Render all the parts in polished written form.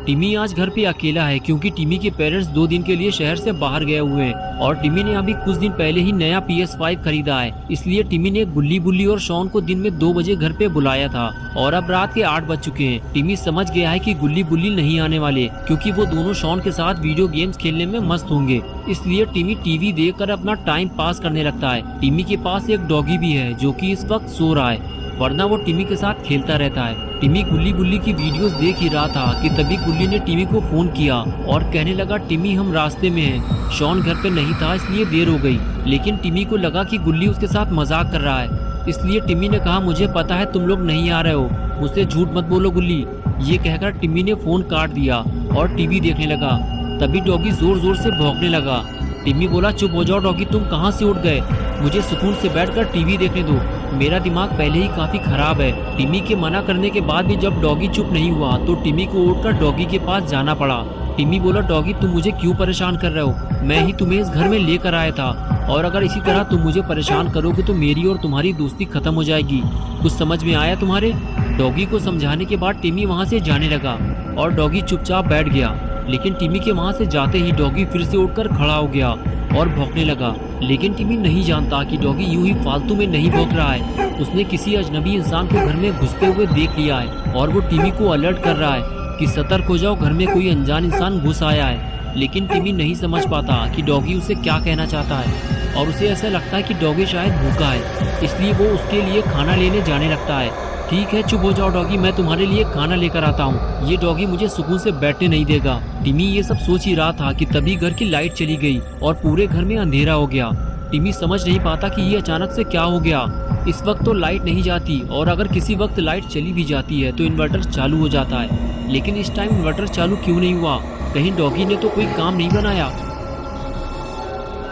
टिमी आज घर पे अकेला है क्योंकि टिमी के पेरेंट्स 2 दिन के लिए शहर से बाहर गए हुए हैं और टिमी ने अभी कुछ दिन पहले ही नया PS5 खरीदा है। इसलिए टिमी ने गुल्ली बुल्ली और शॉन को दिन में 2 बजे घर पे बुलाया था और अब रात के 8 बज चुके हैं। टिमी समझ गया है कि गुल्ली बुल्ली नहीं आने वाले क्योंकि वो दोनों शॉन के साथ वीडियो गेम्स खेलने में मस्त होंगे। इसलिए टिमी टीवी देखकर अपना टाइम पास करने लगता है। टिमी के पास एक डॉगी भी है जो कि इस वक्त सो रहा है, वरना वो टिमी के साथ खेलता रहता है। टिमी गुल्ली गुल्ली की वीडियोस देख ही रहा था कि तभी गुल्ली ने टिमी को फोन किया और कहने लगा टिमी हम रास्ते में हैं। शॉन घर पे नहीं था इसलिए देर हो गई, लेकिन टिमी को लगा कि गुल्ली उसके साथ मजाक कर रहा है। इसलिए टिमी ने कहा मुझे पता है तुम लोग नहीं आ रहे हो, मुझसे झूठ मत बोलो गुल्ली। ये कहकर टिमी ने फोन काट दिया और टीवी देखने लगा। तभी डॉगी जोर जोर से भौंकने लगा। टिमी बोला चुप हो जाओ डॉगी, तुम कहाँ से उठ गए, मुझे सुकून से बैठकर टीवी देखने दो, मेरा दिमाग पहले ही काफी खराब है। टिमी के मना करने के बाद भी जब डॉगी चुप नहीं हुआ तो टिमी को उठकर डॉगी के पास जाना पड़ा। टिमी बोला डॉगी तुम मुझे क्यों परेशान कर रहे हो, मैं ही तुम्हें इस घर में लेकर आया था और अगर इसी तरह तुम मुझे परेशान करोगे तो मेरी और तुम्हारी दोस्ती खत्म हो जाएगी। कुछ समझ में आया तुम्हारे? डॉगी को समझाने के बाद टिमी वहाँ से जाने लगा और डॉगी चुपचाप बैठ गया। लेकिन टिमी के वहाँ से जाते ही डॉगी फिर से उठकर खड़ा हो गया और भौंकने लगा। लेकिन टिमी नहीं जानता कि डॉगी यूं ही फालतू में नहीं भौंक रहा है, उसने किसी अजनबी इंसान को घर में घुसते हुए देख लिया है और वो टिमी को अलर्ट कर रहा है कि सतर्क हो जाओ, घर में कोई अनजान इंसान घुस आया है। लेकिन टिमी नहीं समझ पाता कि डॉगी उसे क्या कहना चाहता है और उसे ऐसा लगता है कि डॉगी शायद भूखा है, इसलिए वो उसके लिए खाना लेने जाने लगता है। ठीक है चुप हो जाओ डॉगी, मैं तुम्हारे लिए खाना लेकर आता हूँ, ये डॉगी मुझे सुकून से बैठने नहीं देगा। टिमी ये सब सोच ही रहा था कि तभी घर की लाइट चली गई और पूरे घर में अंधेरा हो गया। टिमी समझ नहीं पाता कि ये अचानक से क्या हो गया। इस वक्त तो लाइट नहीं जाती और अगर किसी वक्त लाइट चली भी जाती है तो इन्वर्टर चालू हो जाता है, लेकिन इस टाइम इन्वर्टर चालू क्यों नहीं हुआ? कहीं डॉगी ने तो कोई काम नहीं बनाया।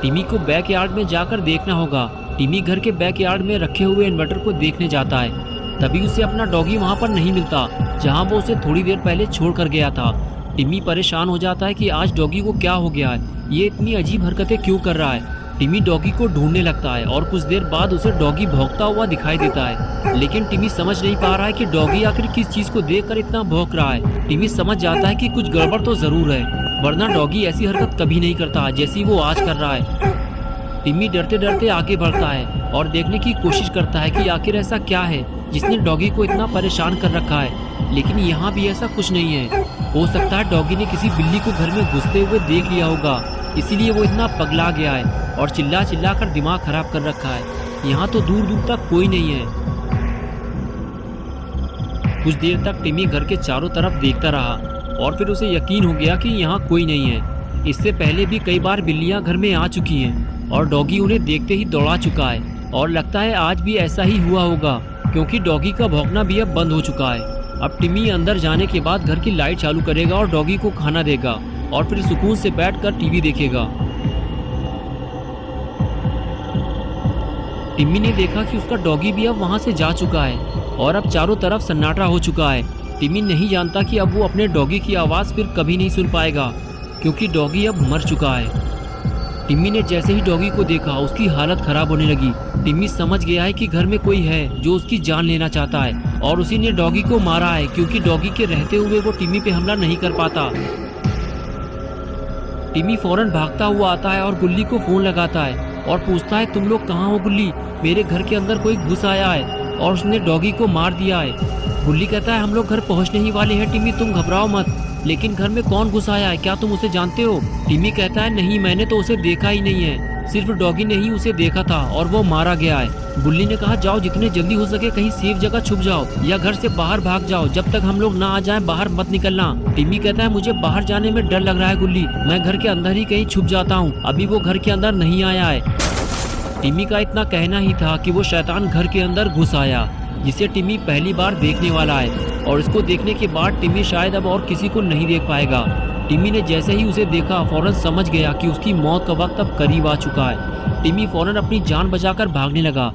टिमी को बैक यार्ड में जाकर देखना होगा। टिमी घर के बैक यार्ड में रखे हुए इन्वर्टर को देखने जाता है। तभी उसे अपना डॉगी वहाँ पर नहीं मिलता जहाँ वो उसे थोड़ी देर पहले छोड़ कर गया था। टिमी परेशान हो जाता है कि आज डॉगी को क्या हो गया है, ये इतनी अजीब हरकतें क्यों कर रहा है। टिमी डॉगी को ढूंढने लगता है और कुछ देर बाद उसे डॉगी भौंकता हुआ दिखाई देता है। लेकिन टिमी समझ नहीं पा रहा है कि डॉगी आखिर किस चीज को देखकर इतना भौंक रहा है। टिमी समझ जाता है कि कुछ गड़बड़ तो जरूर है, वरना डॉगी ऐसी हरकत कभी नहीं करता जैसी वो आज कर रहा है। टिमी डरते डरते आगे बढ़ता है और देखने की कोशिश करता है कि आखिर ऐसा क्या है जिसने डॉगी को इतना परेशान कर रखा है। लेकिन यहाँ भी ऐसा कुछ नहीं है। हो सकता है डॉगी ने किसी बिल्ली को घर में घुसते हुए देख लिया होगा, इसीलिए वो इतना पगला गया है और चिल्ला चिल्ला कर दिमाग खराब कर रखा है। यहाँ तो दूर दूर तक कोई नहीं है। कुछ देर तक टिमी घर के चारों तरफ देखता रहा और फिर उसे यकीन हो गया कि यहाँ कोई नहीं है। इससे पहले भी कई बार बिल्लियाँ घर में आ चुकी हैं और डॉगी उन्हें देखते ही दौड़ा चुका है और लगता है आज भी ऐसा ही हुआ होगा क्योंकि डॉगी का भौंकना भी अब बंद हो चुका है। अब टिमी अंदर जाने के बाद घर की लाइट चालू करेगा और डॉगी को खाना देगा और फिर सुकून से बैठकर टीवी देखेगा। टिमी ने देखा कि उसका डॉगी भी अब वहां से जा चुका है और अब चारों तरफ सन्नाटा हो चुका है। टिमी नहीं जानता कि अब वो अपने डॉगी की आवाज़ फिर कभी नहीं सुन पाएगा क्योंकि डॉगी अब मर चुका है। टिमी ने जैसे ही डॉगी को देखा उसकी हालत खराब होने लगी। टिमी समझ गया है कि घर में कोई है जो उसकी जान लेना चाहता है और उसी ने डॉगी को मारा है क्योंकि डॉगी के रहते हुए वो टिमी पे हमला नहीं कर पाता। टिमी फौरन भागता हुआ आता है और गुल्ली को फोन लगाता है और पूछता है तुम लोग कहाँ हो गुल्ली, मेरे घर के अंदर कोई घुस आया है और उसने डॉगी को मार दिया है। गुल्ली कहता है हम लोग घर पहुँचने ही वाले हैं टिमी, तुम घबराओ मत, लेकिन घर में कौन घुस आया है, क्या तुम उसे जानते हो? टिमी कहता है नहीं, मैंने तो उसे देखा ही नहीं है, सिर्फ डॉगी ने ही उसे देखा था और वो मारा गया है। गुल्ली ने कहा जाओ जितने जल्दी हो सके कहीं सेफ जगह छुप जाओ या घर से बाहर भाग जाओ, जब तक हम लोग ना आ जाएं बाहर मत निकलना। टिमी कहता है मुझे बाहर जाने में डर लग रहा है गुल्ली, मैं घर के अंदर ही कहीं छुप जाता हूँ, अभी वो घर के अंदर नहीं आया है। टिमी का इतना कहना ही था कि वो शैतान घर के अंदर घुस आया जिसे टिमी पहली बार देखने वाला है और इसको देखने के बाद टिमी शायद अब और किसी को नहीं देख पाएगा। टिमी ने जैसे ही उसे देखा फौरन समझ गया कि उसकी मौत का वक्त अब करीब आ चुका है। टिमी फौरन अपनी जान बचाकर भागने लगा,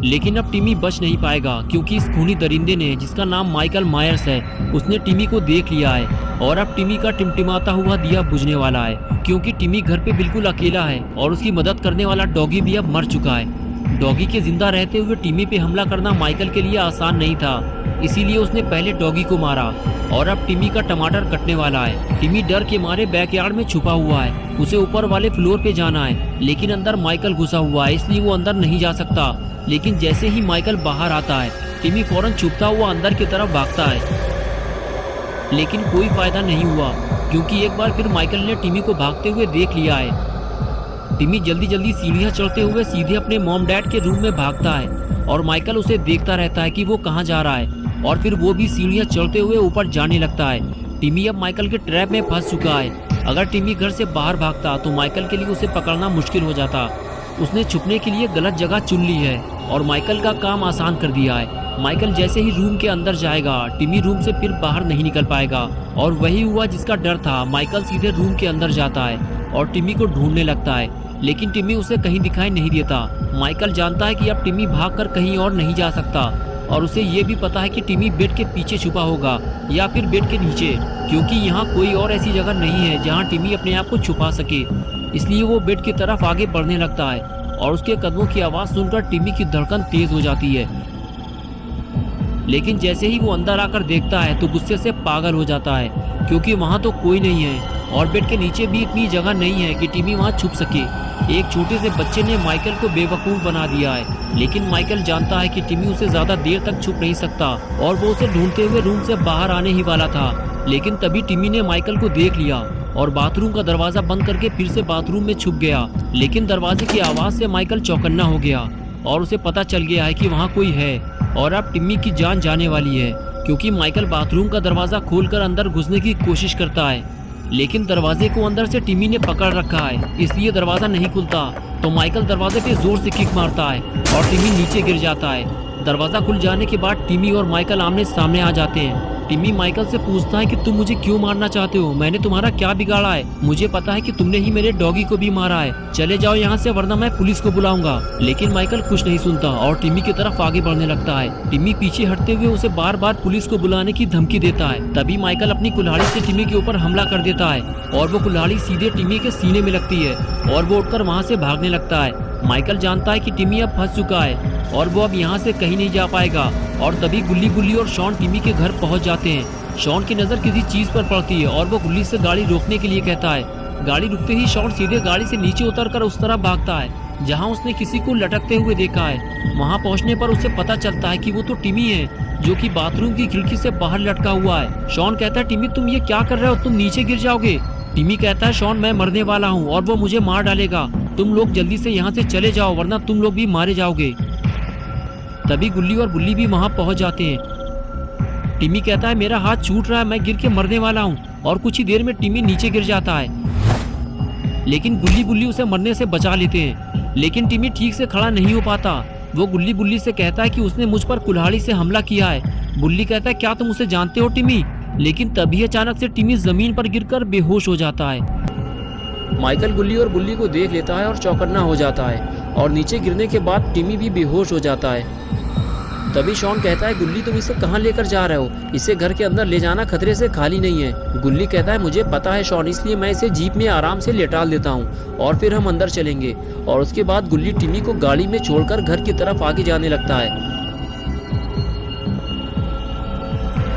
लेकिन अब टिमी बच नहीं पाएगा क्योंकि इस खूनी दरिंदे ने जिसका नाम माइकल मायर्स है उसने टिमी को देख लिया है और अब टिमी का टिमटिमाता हुआ दिया बुझने वाला है क्योंकि टिमी घर पे बिल्कुल अकेला है और उसकी मदद करने वाला डॉगी भी अब मर चुका है। डॉगी के जिंदा रहते हुए टिमी पे हमला करना माइकल के लिए आसान नहीं था इसीलिए उसने पहले डॉगी को मारा और अब टिमी का टमाटर कटने वाला है। टिमी डर के मारे बैकयार्ड में छुपा हुआ है। उसे ऊपर वाले फ्लोर पे जाना है, लेकिन अंदर माइकल घुसा हुआ है, इसलिए वो अंदर नहीं जा सकता। लेकिन जैसे ही माइकल बाहर आता है, टिमी फौरन छुपता हुआ अंदर की तरफ भागता है। लेकिन कोई फायदा नहीं हुआ, क्योंकि एक बार फिर माइकल ने टिमी को भागते हुए देख लिया है। टिमी जल्दी जल्दी सीढ़ियां चढ़ते हुए सीधे अपने मॉम डैड के रूम में भागता है और माइकल उसे देखता रहता है कि वो कहाँ जा रहा है, और फिर वो भी सीढ़ियां चढ़ते हुए ऊपर जाने लगता है। टिमी अब माइकल के ट्रैप में फंस चुका है। अगर टिमी घर से बाहर भागता तो माइकल के लिए उसे पकड़ना मुश्किल हो जाता। उसने छुपने के लिए गलत जगह चुन ली है और माइकल का काम आसान कर दिया है। माइकल जैसे ही रूम के अंदर जाएगा, टिमी रूम से फिर बाहर नहीं निकल पाएगा। और वही हुआ जिसका डर था। माइकल सीधे रूम के अंदर जाता है और टिमी को ढूंढने लगता है, लेकिन टिमी उसे कहीं दिखाई नहीं देता। माइकल जानता है कि अब टिमी भागकर कहीं और नहीं जा सकता, और उसे ये भी पता है कि टिमी बेड के पीछे छुपा होगा या फिर बेड के नीचे, क्योंकि यहाँ कोई और ऐसी जगह नहीं है जहाँ टिमी अपने आप को छुपा सके। इसलिए वो बेड की तरफ आगे बढ़ने लगता है और उसके कदमों की आवाज़ सुनकर टिमी की धड़कन तेज हो जाती है। लेकिन जैसे ही वो अंदर आकर देखता है तो गुस्से से पागल हो जाता है, क्योंकि वहाँ तो कोई नहीं है और बेड के नीचे भी इतनी जगह नहीं है कि टिमी वहाँ छुप सके। एक छोटे से बच्चे ने माइकल को बेवकूफ़ बना दिया है, लेकिन माइकल जानता है कि टिमी उसे ज़्यादा देर तक छुप नहीं सकता और वो उसे ढूंढते हुए रूम से बाहर आने ही वाला था। लेकिन तभी टिमी ने माइकल को देख लिया और बाथरूम का दरवाज़ा बंद करके फिर से बाथरूम में छुप गया। लेकिन दरवाजे की आवाज़ से माइकल चौकन्ना हो गया और उसे पता चल गया है कि वहाँ कोई है और अब टिमी की जान जाने वाली है, क्योंकि माइकल बाथरूम का दरवाज़ा खोलकर अंदर घुसने की कोशिश करता है। लेकिन दरवाजे को अंदर से टिमी ने पकड़ रखा है, इसलिए दरवाज़ा नहीं खुलता। तो माइकल दरवाजे पे जोर से किक मारता है और टिमी नीचे गिर जाता है। दरवाज़ा खुल जाने के बाद टिमी और माइकल आमने सामने आ जाते हैं। टिमी माइकल से पूछता है कि तुम मुझे क्यों मारना चाहते हो? मैंने तुम्हारा क्या बिगाड़ा है? मुझे पता है कि तुमने ही मेरे डॉगी को भी मारा है। चले जाओ यहाँ से, वरना मैं पुलिस को बुलाऊंगा। लेकिन माइकल कुछ नहीं सुनता और टिमी की तरफ आगे बढ़ने लगता है। टिमी पीछे हटते हुए उसे बार बार पुलिस को बुलाने की धमकी देता है। तभी माइकल अपनी कुल्हाड़ी से टिमी के ऊपर हमला कर देता है और वो कुल्हाड़ी सीधे टिमी के सीने में लगती है और वो उठकर वहाँ से भागने लगता है। माइकल जानता है कि टिमी अब फंस चुका है और वो अब यहाँ से कहीं नहीं जा पाएगा। और तभी गुल्ली गुल्ली और शॉन टिमी के घर पहुँच जाते हैं। शॉन की नज़र किसी चीज़ पर पड़ती है और वो गुल्ली से गाड़ी रोकने के लिए कहता है। गाड़ी रुकते ही शॉन सीधे गाड़ी से नीचे उतरकर उस तरफ भागता है जहाँ उसने किसी को लटकते हुए देखा है। वहाँ पहुँचने पर उसे पता चलता है कि वो तो टिमी है, जो कि बाथरूम की खिड़की से बाहर लटका हुआ है। शॉन कहता है, टिमी तुम ये क्या कर रहे हो? तुम नीचे गिर जाओगे। टिमी कहता है, शॉन मैं मरने वाला हूँ और वो मुझे मार डालेगा। तुम लोग जल्दी से यहाँ से चले जाओ, वरना तुम लोग भी मारे जाओगे। तभी गुल्ली और बुल्ली भी वहाँ पहुँच जाते हैं। टिमी कहता है, मेरा हाथ छूट रहा है, मैं गिर के मरने वाला हूँ। और कुछ ही देर में टिमी नीचे गिर जाता है, लेकिन गुल्ली बुल्ली उसे मरने से बचा लेते हैं। लेकिन टिमी ठीक से खड़ा नहीं हो पाता। वो गुल्ली बुल्ली से कहता है कि उसने मुझ पर कुल्हाड़ी से हमला किया है। बुल्ली कहता है, क्या तुम उसे जानते हो टिमी? लेकिन तभी अचानक से टिमी जमीन पर गिरकर बेहोश हो जाता है। माइकल गुल्ली और बुल्ली को देख लेता है और चौकन्ना हो जाता है और नीचे गिरने के बाद टिमी भी बेहोश हो जाता है। तभी शॉन कहता है, गुल्ली तुम इसे कहाँ लेकर जा रहे हो? इसे घर के अंदर ले जाना खतरे से खाली नहीं है। गुल्ली कहता है, मुझे पता है शॉन, इसलिए मैं इसे जीप में आराम से लेटाल देता हूँ और फिर हम अंदर चलेंगे। और उसके बाद गुल्ली टिमी को गाड़ी में छोड़कर घर की तरफ आगे जाने लगता है।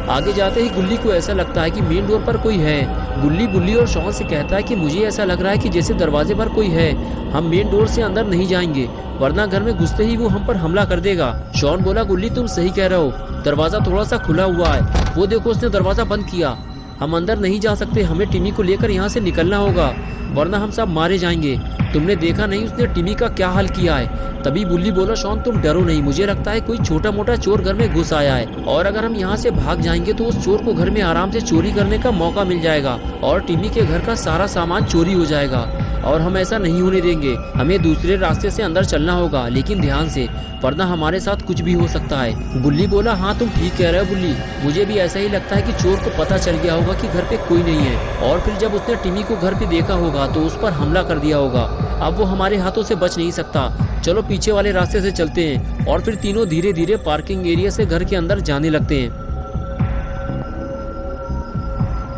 आगे जाते ही गुल्ली को ऐसा लगता है कि मेन डोर पर कोई है। गुल्ली बुल्ली और शॉन से कहता है कि मुझे ऐसा लग रहा है कि जैसे दरवाजे पर कोई है। हम मेन डोर से अंदर नहीं जाएंगे, वरना घर में घुसते ही वो हम पर हमला कर देगा। शॉन बोला, गुल्ली तुम सही कह रहे हो, दरवाजा थोड़ा सा खुला हुआ है। वो देखो, उसने दरवाजा बंद किया। हम अंदर नहीं जा सकते, हमें टिमी को लेकर यहाँ से निकलना होगा, वरना हम सब मारे जाएंगे। तुमने देखा नहीं उसने टिमी का क्या हाल किया है? तभी बुल्ली बोला, शॉन तुम डरो नहीं, मुझे लगता है कोई छोटा मोटा चोर घर में घुस आया है और अगर हम यहाँ से भाग जाएंगे तो उस चोर को घर में आराम से चोरी करने का मौका मिल जाएगा और टिमी के घर का सारा सामान चोरी हो जाएगा और हम ऐसा नहीं होने देंगे। हमें दूसरे रास्ते से अंदर चलना होगा, लेकिन ध्यान से, वरना हमारे साथ कुछ भी हो सकता है। बुल्ली बोला, हाँ तुम ठीक कह रहे हो बुल्ली, मुझे भी ऐसा ही लगता है कि चोर को पता चल गया होगा कि घर पे कोई नहीं है और फिर जब उसने टिमी को घर पे देखा होगा तो उस पर हमला कर दिया होगा। अब वो हमारे हाथों से बच नहीं सकता। चलो पीछे वाले रास्ते से चलते हैं। और फिर तीनों धीरे धीरे पार्किंग एरिया से घर के अंदर जाने लगते हैं।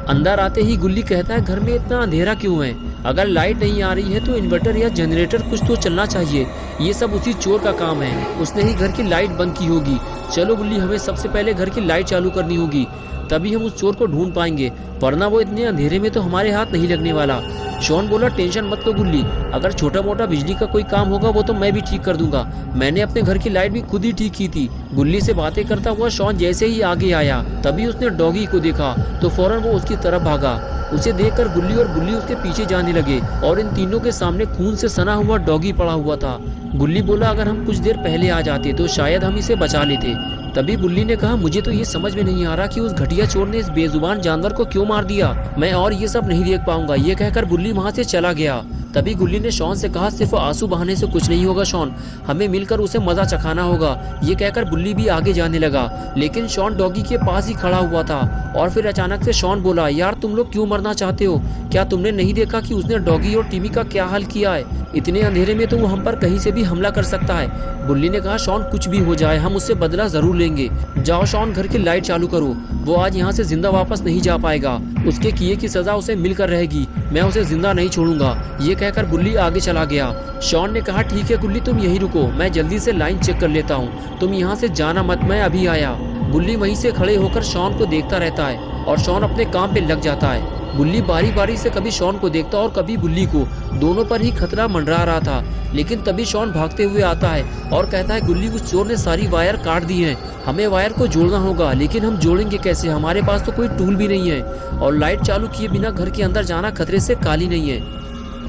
अंदर आते ही गुल्ली कहता है, घर में इतना अंधेरा क्यों है? अगर लाइट नहीं आ रही है तो इन्वर्टर या जनरेटर कुछ तो चलना चाहिए। ये सब उसी चोर का काम है, उसने ही घर की लाइट बंद की होगी। चलो गुल्ली, हमें सबसे पहले घर की लाइट चालू करनी होगी, तभी हम उस चोर को ढूंढ पाएंगे, वरना वो इतने अंधेरे में तो हमारे हाथ नहीं लगने वाला। शॉन बोला, टेंशन मत लो गुल्ली, अगर छोटा मोटा बिजली का कोई काम होगा वो तो मैं भी ठीक कर दूंगा। मैंने अपने घर की लाइट भी खुद ही ठीक की थी। गुल्ली से बातें करता हुआ शॉन जैसे ही आगे आया तभी उसने डॉगी को देखा तो फौरन वो उसकी तरफ भागा। उसे देखकर गुल्ली और बुल्ली उसके पीछे जाने लगे और इन तीनों के सामने खून से सना हुआ डॉगी पड़ा हुआ था। गुल्ली बोला, अगर हम कुछ देर पहले आ जाते तो शायद हम इसे बचा लेते। तभी बुल्ली ने कहा, मुझे तो ये समझ में नहीं आ रहा कि उस घटिया चोर ने इस बेजुबान जानवर को क्यों मार दिया। मैं और ये सब नहीं देख पाऊंगा। ये कहकर बुल्ली वहाँ से चला गया। तभी गुल्ली ने शॉन से कहा, सिर्फ आंसू बहाने से कुछ नहीं होगा शॉन, हमें मिलकर उसे मजा चखाना होगा। ये कहकर बुल्ली भी आगे जाने लगा, लेकिन शॉन डॉगी के पास ही खड़ा हुआ था। और फिर अचानक से शॉन बोला, यार तुम लोग क्यों मरना चाहते हो? क्या तुमने नहीं देखा कि उसने डॉगी और टिमी का क्या हाल किया है? इतने अंधेरे में तो वो हम पर कहीं से भी हमला कर सकता है। बुल्ली ने कहा, शॉन कुछ भी हो जाए हम उससे बदला जरूर लेंगे। जाओ शॉन, घर की लाइट चालू करो, वो आज यहाँ से जिंदा वापस नहीं जा पाएगा। उसके किए की सजा उसे मिलकर रहेगी, मैं उसे जिंदा नहीं छोड़ूंगा। ये कहकर बुल्ली आगे चला गया। शॉन ने कहा, ठीक है गुल्ली, तुम यहीं रुको, मैं जल्दी से लाइन चेक कर लेता हूँ, तुम यहाँ से जाना मत, मैं अभी आया। बुल्ली वहीं से खड़े होकर शॉन को देखता रहता है और शॉन अपने काम पे लग जाता है। बुल्ली बारी बारी से कभी शॉन को देखता और कभी बुल्ली को, दोनों पर ही खतरा मंडरा रहा था। लेकिन तभी शॉन भागते हुए आता है और कहता है, गुल्ली उस चोर ने सारी वायर काट दी हैं, हमें वायर को जोड़ना होगा, लेकिन हम जोड़ेंगे कैसे? हमारे पास तो कोई टूल भी नहीं है और लाइट चालू किए बिना घर के अंदर जाना खतरे से खाली नहीं है।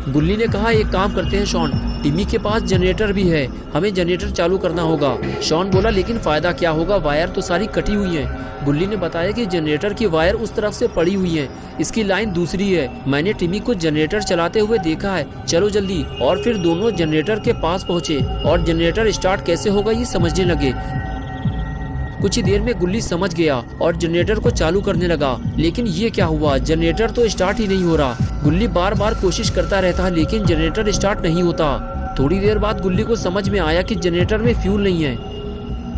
बुल्ली ने कहा, एक काम करते हैं शॉन, टिमी के पास जनरेटर भी है, हमें जनरेटर चालू करना होगा। शॉन बोला, लेकिन फायदा क्या होगा, वायर तो सारी कटी हुई है। बुल्ली ने बताया कि जनरेटर की वायर उस तरफ से पड़ी हुई है, इसकी लाइन दूसरी है, मैंने टिमी को जनरेटर चलाते हुए देखा है, चलो जल्दी। और फिर दोनों जनरेटर के पास पहुंचे और जनरेटर स्टार्ट कैसे होगा ये समझने लगे। कुछ ही देर में गुल्ली समझ गया और जनरेटर को चालू करने लगा, लेकिन ये क्या हुआ, जनरेटर तो स्टार्ट ही नहीं हो रहा। गुल्ली बार बार कोशिश करता रहता लेकिन जनरेटर स्टार्ट नहीं होता। थोड़ी देर बाद गुल्ली को समझ में आया कि जनरेटर में फ्यूल नहीं है।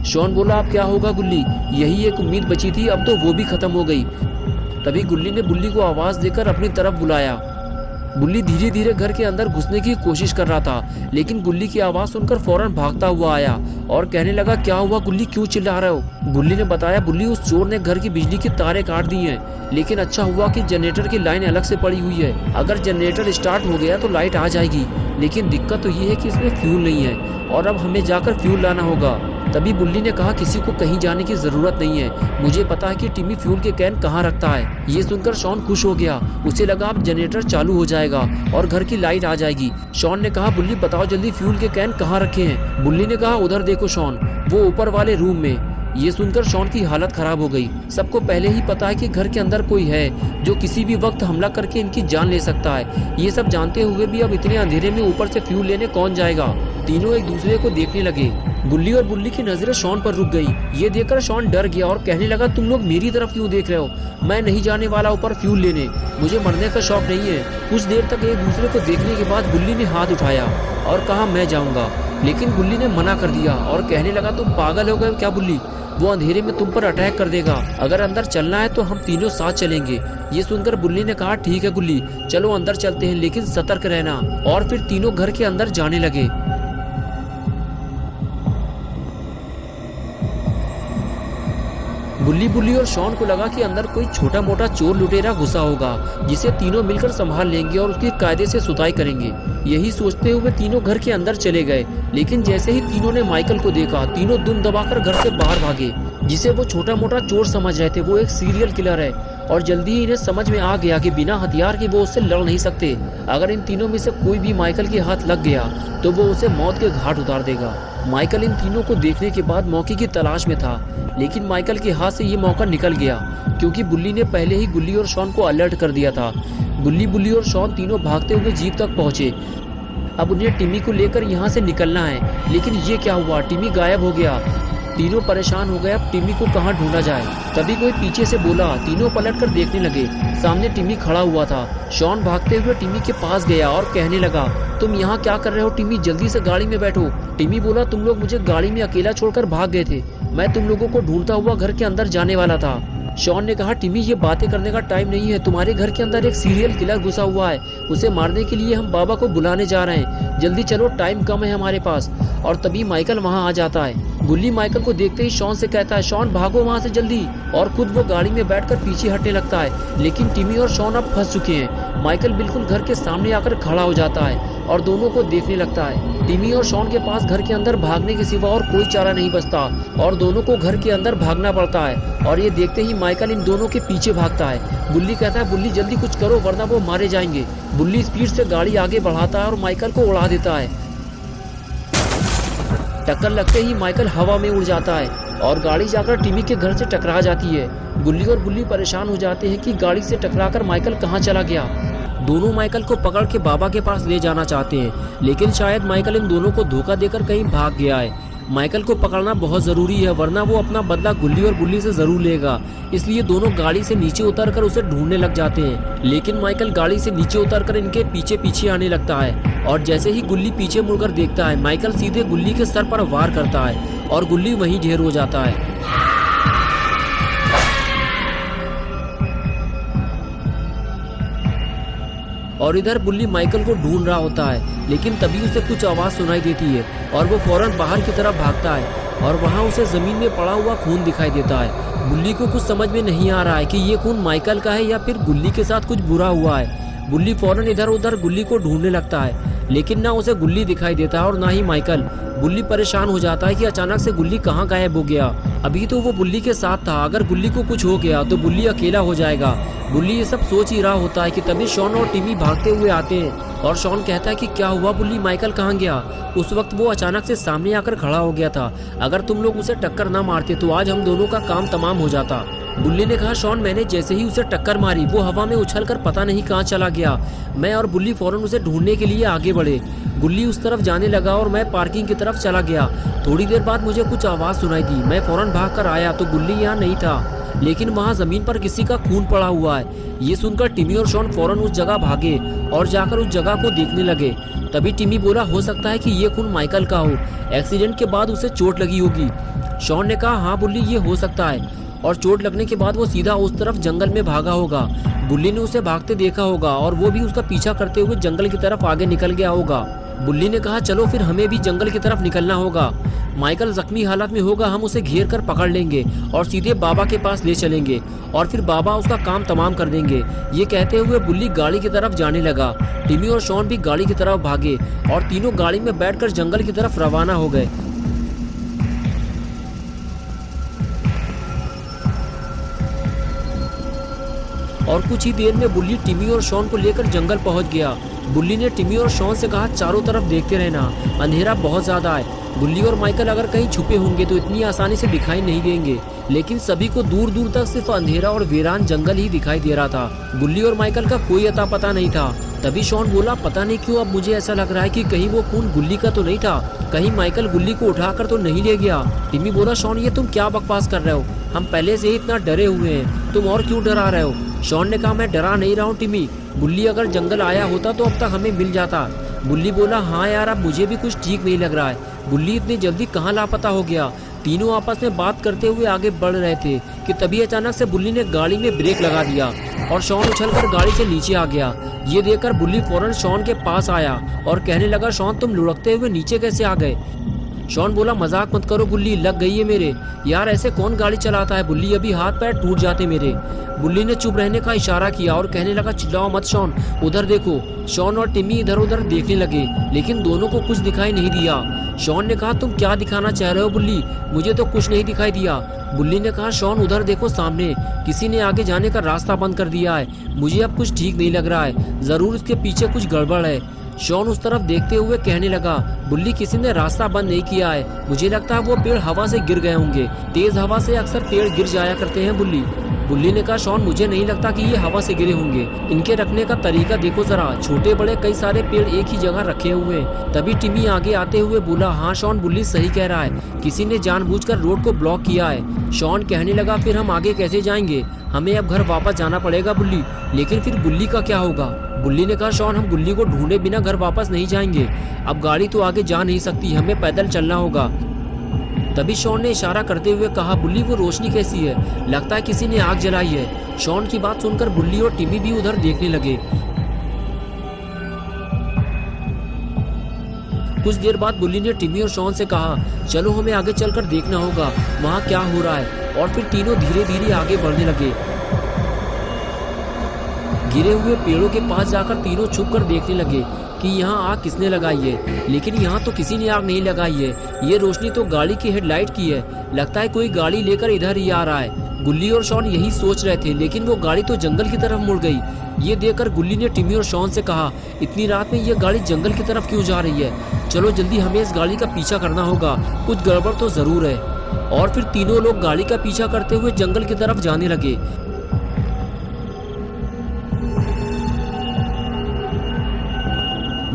शॉन बोला, अब क्या होगा गुल्ली, यही एक उम्मीद बची थी, अब तो वो भी खत्म हो गई। तभी गुल्ली ने बुल्ली को आवाज देकर अपनी तरफ बुलाया। बुल्ली धीरे धीरे घर के अंदर घुसने की कोशिश कर रहा था, लेकिन गुल्ली की आवाज सुनकर फौरन भागता हुआ आया और कहने लगा, क्या हुआ गुल्ली, क्यों चिल्ला रहे हो? गुल्ली ने बताया, बुल्ली उस चोर ने घर की बिजली की तारें काट दी हैं, लेकिन अच्छा हुआ कि जनरेटर की लाइन अलग से पड़ी हुई है, अगर जनरेटर स्टार्ट हो गया तो लाइट आ जाएगी, लेकिन दिक्कत तो ये है कि इसमें फ्यूल नहीं है और अब हमें जाकर फ्यूल लाना होगा। तभी बुल्ली ने कहा, किसी को कहीं जाने की जरूरत नहीं है, मुझे पता है कि टिमी फ्यूल के कैन कहाँ रखता है। ये सुनकर शॉन खुश हो गया, उसे लगा अब जनरेटर चालू हो जाएगा और घर की लाइट आ जाएगी। शॉन ने कहा, बुल्ली बताओ जल्दी फ्यूल के कैन कहाँ रखे हैं? बुल्ली ने कहा, उधर देखो शॉन, वो ऊपर वाले रूम में। ये सुनकर शॉन की हालत खराब हो गई। सबको पहले ही पता है कि घर के अंदर कोई है जो किसी भी वक्त हमला करके इनकी जान ले सकता है। ये सब जानते हुए भी अब इतने अंधेरे में ऊपर से फ्यूल लेने कौन जाएगा? तीनों एक दूसरे को देखने लगे। गुल्ली और बुल्ली की नजरें शॉन पर रुक गई। ये देखकर शॉन डर गया और कहने लगा, तुम लोग मेरी तरफ क्यों देख रहे हो? मैं नहीं जाने वाला ऊपर फ्यूल लेने, मुझे मरने का शौक नहीं है। कुछ देर तक एक दूसरे को देखने के बाद बुल्ली ने हाथ उठाया और कहा, मैं जाऊंगा, लेकिन बुल्ली ने मना कर दिया और कहने लगा, तुम पागल हो गए क्या बुल्ली, वो अंधेरे में तुम पर अटैक कर देगा, अगर अंदर चलना है तो हम तीनों साथ चलेंगे। ये सुनकर बुल्ली ने कहा, ठीक है गुल्ली, चलो अंदर चलते हैं, लेकिन सतर्क रहना। और फिर तीनों घर के अंदर जाने लगे। बुल्ली और शॉन को लगा कि अंदर कोई छोटा मोटा चोर लुटेरा घुसा होगा जिसे तीनों मिलकर संभाल लेंगे और उसकी कायदे से सुताई करेंगे। यही सोचते हुए तीनों घर के अंदर चले गए, लेकिन जैसे ही तीनों ने माइकल को देखा, तीनों दुम दबाकर घर से बाहर भागे। जिसे वो छोटा मोटा चोर समझ रहे थे वो एक सीरियल किलर है और जल्दी ही इन्हें समझ में आ गया कि बिना हथियार के वो उससे लड़ नहीं सकते। अगर इन तीनों में से कोई भी माइकल के हाथ लग गया तो वो उसे मौत के घाट उतार देगा। माइकल इन तीनों को देखने के बाद मौके की तलाश में था, लेकिन माइकल के हाथ से ये मौका निकल गया क्योंकि बुल्ली ने पहले ही गुल्ली और शॉन को अलर्ट कर दिया था। बुल्ली और शॉन तीनों भागते हुए जीप तक पहुंचे। अब उन्हें टिमी को लेकर यहाँ से निकलना है, लेकिन ये क्या हुआ, टिमी गायब हो गया। तीनों परेशान हो गए, अब टिमी को कहाँ ढूंढा जाए। तभी कोई पीछे से बोला। तीनों पलट कर देखने लगे, सामने टिमी खड़ा हुआ था। शॉन भागते हुए टिमी के पास गया और कहने लगा, तुम यहाँ क्या कर रहे हो टिमी, जल्दी से गाड़ी में बैठो। टिमी बोला, तुम लोग मुझे गाड़ी में अकेला छोड़कर भाग गए थे, मैं तुम लोगों को ढूंढता हुआ घर के अंदर जाने वाला था। शॉन ने कहा, टिमी ये बातें करने का टाइम नहीं है, तुम्हारे घर के अंदर एक सीरियल किलर घुसा हुआ है, उसे मारने के लिए हम बाबा को बुलाने जा रहे हैं, जल्दी चलो, टाइम कम है हमारे पास। और तभी माइकल वहाँ आ जाता है। गुल्ली माइकल को देखते ही शॉन से कहता है, शॉन भागो वहाँ से जल्दी, और खुद वो गाड़ी में बैठकर पीछे हटने लगता है। लेकिन टिमी और शॉन अब फंस चुके हैं। माइकल बिल्कुल घर के सामने आकर खड़ा हो जाता है और दोनों को देखने लगता है। टिमी और शॉन के पास घर के अंदर भागने के सिवा और कोई चारा नहीं बचता और दोनों को घर के अंदर भागना पड़ता है। और ये देखते ही माइकल इन दोनों के पीछे भागता है। गुल्ली कहता है, बुल्ली जल्दी कुछ करो वरना वो मारे जाएंगे। बुल्ली स्पीड से गाड़ी आगे बढ़ाता है और माइकल को उड़ा देता है। टक्कर लगते ही माइकल हवा में उड़ जाता है और गाड़ी जाकर टिमी के घर से टकरा जाती है। गुल्ली और बुल्ली परेशान हो जाते हैं कि गाड़ी से टकराकर माइकल कहाँ चला गया। दोनों माइकल को पकड़ के बाबा के पास ले जाना चाहते हैं, लेकिन शायद माइकल इन दोनों को धोखा देकर कहीं भाग गया है। माइकल को पकड़ना बहुत जरूरी है वरना वो अपना बदला गुल्ली और बुल्ली से जरूर लेगा। इसलिए दोनों गाड़ी से नीचे उतरकर उसे ढूंढने लग जाते हैं, लेकिन माइकल गाड़ी से नीचे उतरकर इनके पीछे पीछे आने लगता है। और जैसे ही गुल्ली पीछे मुड़कर देखता है, माइकल सीधे गुल्ली के सर पर वार करता है और गुल्ली वहीं ढेर हो जाता है। और इधर बुल्ली माइकल को ढूंढ रहा होता है, लेकिन तभी उसे कुछ आवाज सुनाई देती है और वो फौरन बाहर की तरफ भागता है और वहाँ उसे जमीन में पड़ा हुआ खून दिखाई देता है। बुल्ली को कुछ समझ में नहीं आ रहा है कि ये खून माइकल का है या फिर गुल्ली के साथ कुछ बुरा हुआ है। बुल्ली फौरन इधर उधर गुल्ली को ढूंढने लगता है, लेकिन ना उसे गुल्ली दिखाई देता है और ना ही माइकल। बुल्ली परेशान हो जाता है कि अचानक से गुल्ली कहाँ गायब हो गया। अभी तो वो बुल्ली के साथ था, अगर गुल्ली को कुछ हो गया तो बुल्ली अकेला हो जाएगा। बुल्ली ये सब सोच ही रहा होता है कि तभी शॉन और टिमी भागते हुए आते हैं और शॉन कहता है कि क्या हुआ बुल्ली, माइकल कहाँ गया। उस वक्त वो अचानक से सामने आकर खड़ा हो गया था, अगर तुम लोग उसे टक्कर ना मारते तो आज हम दोनों का काम तमाम हो जाता। बुल्ली ने कहा, शॉन मैंने जैसे ही उसे टक्कर मारी वो हवा में उछलकर पता नहीं कहाँ चला गया। मैं और बुल्ली फौरन उसे ढूंढने के लिए आगे बढ़े। गुल्ली उस तरफ जाने लगा और मैं पार्किंग की तरफ चला गया। थोड़ी देर बाद मुझे कुछ आवाज़ सुनाई दी, मैं फौरन भाग कर आया तो गुल्ली यहाँ नहीं था, लेकिन वहाँ जमीन पर किसी का खून पड़ा हुआ है। ये सुनकर टिमी और शॉन फौरन उस जगह भागे और जाकर उस जगह को देखने लगे। तभी टिमी बोला, हो सकता है कि ये खून माइकल का हो, एक्सीडेंट के बाद उसे चोट लगी होगी। शॉन ने कहा, हाँ बुल्ली ये हो सकता है, और चोट लगने के बाद वो सीधा उस तरफ जंगल में भागा होगा। बुल्ली ने उसे भागते देखा होगा और वो भी उसका पीछा करते हुए जंगल की तरफ आगे निकल गया होगा। बुल्ली ने कहा, चलो फिर हमें भी जंगल की तरफ निकलना होगा। माइकल जख्मी हालत में होगा, हम उसे घेर कर पकड़ लेंगे और सीधे बाबा के पास ले चलेंगे और फिर बाबा उसका काम तमाम कर देंगे। ये कहते हुए बुल्ली गाड़ी की तरफ जाने लगा। टिमी और शॉन भी गाड़ी की तरफ भागे और तीनों गाड़ी में बैठकर जंगल की तरफ रवाना हो गए। और कुछ ही देर में बुल्ली टिमी और शॉन को लेकर जंगल पहुंच गया। बुल्ली ने टिमी और शॉन से कहा, चारों तरफ देखते रहना, अंधेरा बहुत ज्यादा है। बुल्ली और माइकल अगर कहीं छुपे होंगे तो इतनी आसानी से दिखाई नहीं देंगे, लेकिन सभी को दूर दूर तक सिर्फ अंधेरा और वीरान जंगल ही दिखाई दे रहा था। बुल्ली और माइकल का कोई अता पता नहीं था। तभी शॉन बोला, पता नहीं क्यों अब मुझे ऐसा लग रहा है कि कहीं वो खून गुल्ली का तो नहीं था, कहीं माइकल गुल्ली को उठाकर तो नहीं ले गया। टिमी बोला, शॉन ये तुम क्या बकवास कर रहे हो, हम पहले से ही इतना डरे हुए हैं, तुम और क्यों डरा रहे हो। शॉन ने कहा, मैं डरा नहीं रहा हूँ टिमी, बुल्ली अगर जंगल आया होता तो अब तक हमें मिल जाता। बुल्ली बोला, हाँ यार अब मुझे भी कुछ ठीक नहीं लग रहा है, बुल्ली इतनी जल्दी कहाँ लापता हो गया। तीनों आपस में बात करते हुए आगे बढ़ रहे थे कि तभी अचानक से बुल्ली ने गाड़ी में ब्रेक लगा दिया और शॉन उछलकर गाड़ी से नीचे आ गया। ये देखकर बुल्ली फौरन शॉन के पास आया और कहने लगा, शॉन तुम लुढ़कते हुए नीचे कैसे आ गए। शॉन बोला, मजाक मत करो बुल्ली, लग गई है मेरे, यार ऐसे कौन गाड़ी चलाता है बुल्ली, अभी हाथ पैर टूट जाते मेरे। बुल्ली ने चुप रहने का इशारा किया और कहने लगा, चिल्लाओ मत शॉन, उधर देखो। शॉन और टिमी इधर उधर देखने लगे, लेकिन दोनों को कुछ दिखाई नहीं दिया। शॉन ने कहा, तुम क्या दिखाना चाह रहे हो बुल्ली, मुझे तो कुछ नहीं दिखाई दिया। बुल्ली ने कहा, शॉन उधर देखो सामने, किसी ने आगे जाने का रास्ता बंद कर दिया है, मुझे अब कुछ ठीक नहीं लग रहा है, जरूर इसके पीछे कुछ गड़बड़ है। शॉन उस तरफ देखते हुए कहने लगा, बुल्ली किसी ने रास्ता बंद नहीं किया है, मुझे लगता है वो पेड़ हवा से गिर गए होंगे, तेज हवा से अक्सर पेड़ गिर जाया करते हैं बुल्ली। बुल्ली ने कहा, शॉन मुझे नहीं लगता कि ये हवा से गिरे होंगे, इनके रखने का तरीका देखो जरा, छोटे बड़े कई सारे पेड़ एक ही जगह रखे हुए हैं। तभी टिमी आगे आते हुए बोला, हाँ शॉन बुल्ली सही कह रहा है, किसी ने जानबूझकर रोड को ब्लॉक किया है। शॉन कहने लगा, फिर हम आगे कैसे जाएंगे, हमें अब घर वापस जाना पड़ेगा बुल्ली, लेकिन फिर बुल्ली का क्या होगा। बुल्ली ने कहा, शॉन हम बुल्ली को ढूंढे बिना घर वापस नहीं जाएंगे, अब गाड़ी तो आगे जा नहीं सकती, हमें पैदल चलना होगा। तभी शॉन ने इशारा करते हुए कहा, बुल्ली वो रोशनी कैसी है? लगता है किसी ने आग जलाई है। शॉन की बात सुनकर बुल्ली और टिमी भी उधर देखने लगे। कुछ देर बाद बुल्ली ने टिमी और शॉन से कहा, चलो हमें आगे चलकर देखना होगा वहाँ क्या हो रहा है। और फिर तीनों धीरे धीरे आगे बढ़ने लगे। गिरे हुए पेड़ों के पास जाकर तीनों छुप कर देखने लगे कि यहाँ आग किसने लगाई है। लेकिन यहाँ तो किसी ने आग नहीं लगाई है। ये रोशनी तो गाड़ी की हेडलाइट की है। लगता है कोई गाड़ी लेकर इधर ही आ रहा है। गुल्ली और शॉन यही सोच रहे थे, लेकिन वो गाड़ी तो जंगल की तरफ मुड़ गई। ये देखकर गुल्ली ने टिमी और शॉन से कहा, इतनी रात में ये गाड़ी जंगल की तरफ क्यों जा रही है? चलो जल्दी हमें इस गाड़ी का पीछा करना होगा, कुछ गड़बड़ तो जरूर है। और फिर तीनों लोग गाड़ी का पीछा करते हुए जंगल की तरफ जाने लगे।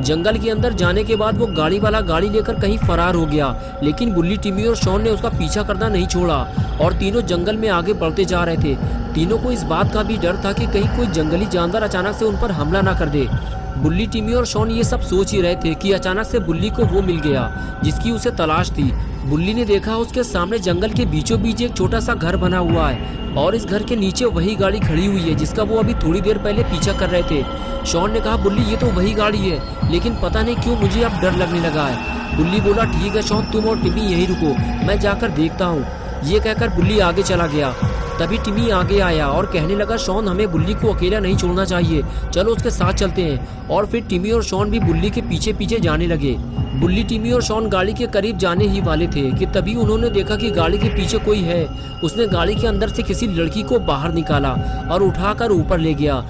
जंगल के अंदर जाने के बाद वो गाड़ी वाला गाड़ी लेकर कहीं फरार हो गया। लेकिन बुल्ली, टिमी और शॉन ने उसका पीछा करना नहीं छोड़ा और तीनों जंगल में आगे बढ़ते जा रहे थे। तीनों को इस बात का भी डर था कि कहीं कोई जंगली जानवर अचानक से उन पर हमला ना कर दे। बुल्ली, टिमी और शॉन ये सब सोच ही रहे थे कि अचानक से बुल्ली को वो मिल गया जिसकी उसे तलाश थी। बुल्ली ने देखा उसके सामने जंगल के बीचों बीच एक छोटा सा घर बना हुआ है और इस घर के नीचे वही गाड़ी खड़ी हुई है जिसका वो अभी थोड़ी देर पहले पीछा कर रहे थे। शॉन ने कहा, बुल्ली ये तो वही गाड़ी है, लेकिन पता नहीं क्यों मुझे अब डर लगने लगा है। बुल्ली बोला, ठीक है शॉन, तुम और टिमी यहीं रुको, मैं जाकर देखता हूँ। ये कहकर बुल्ली आगे चला गया। तभी टिमी आगे आया और कहने लगा, शॉन हमें बुल्ली को अकेला नहीं छोड़ना चाहिए, चलो उसके साथ चलते हैं। और फिर टिमी और शॉन भी बुल्ली के पीछे पीछे जाने लगे। बुल्ली, टिमी और शॉन गाड़ी के करीब जाने ही वाले थे कि तभी उन्होंने देखा कि गाड़ी के पीछे कोई है। उसने गाड़ी के अंदर से किसी लड़की को बाहर निकाला और उठाकर ऊपर ले गया।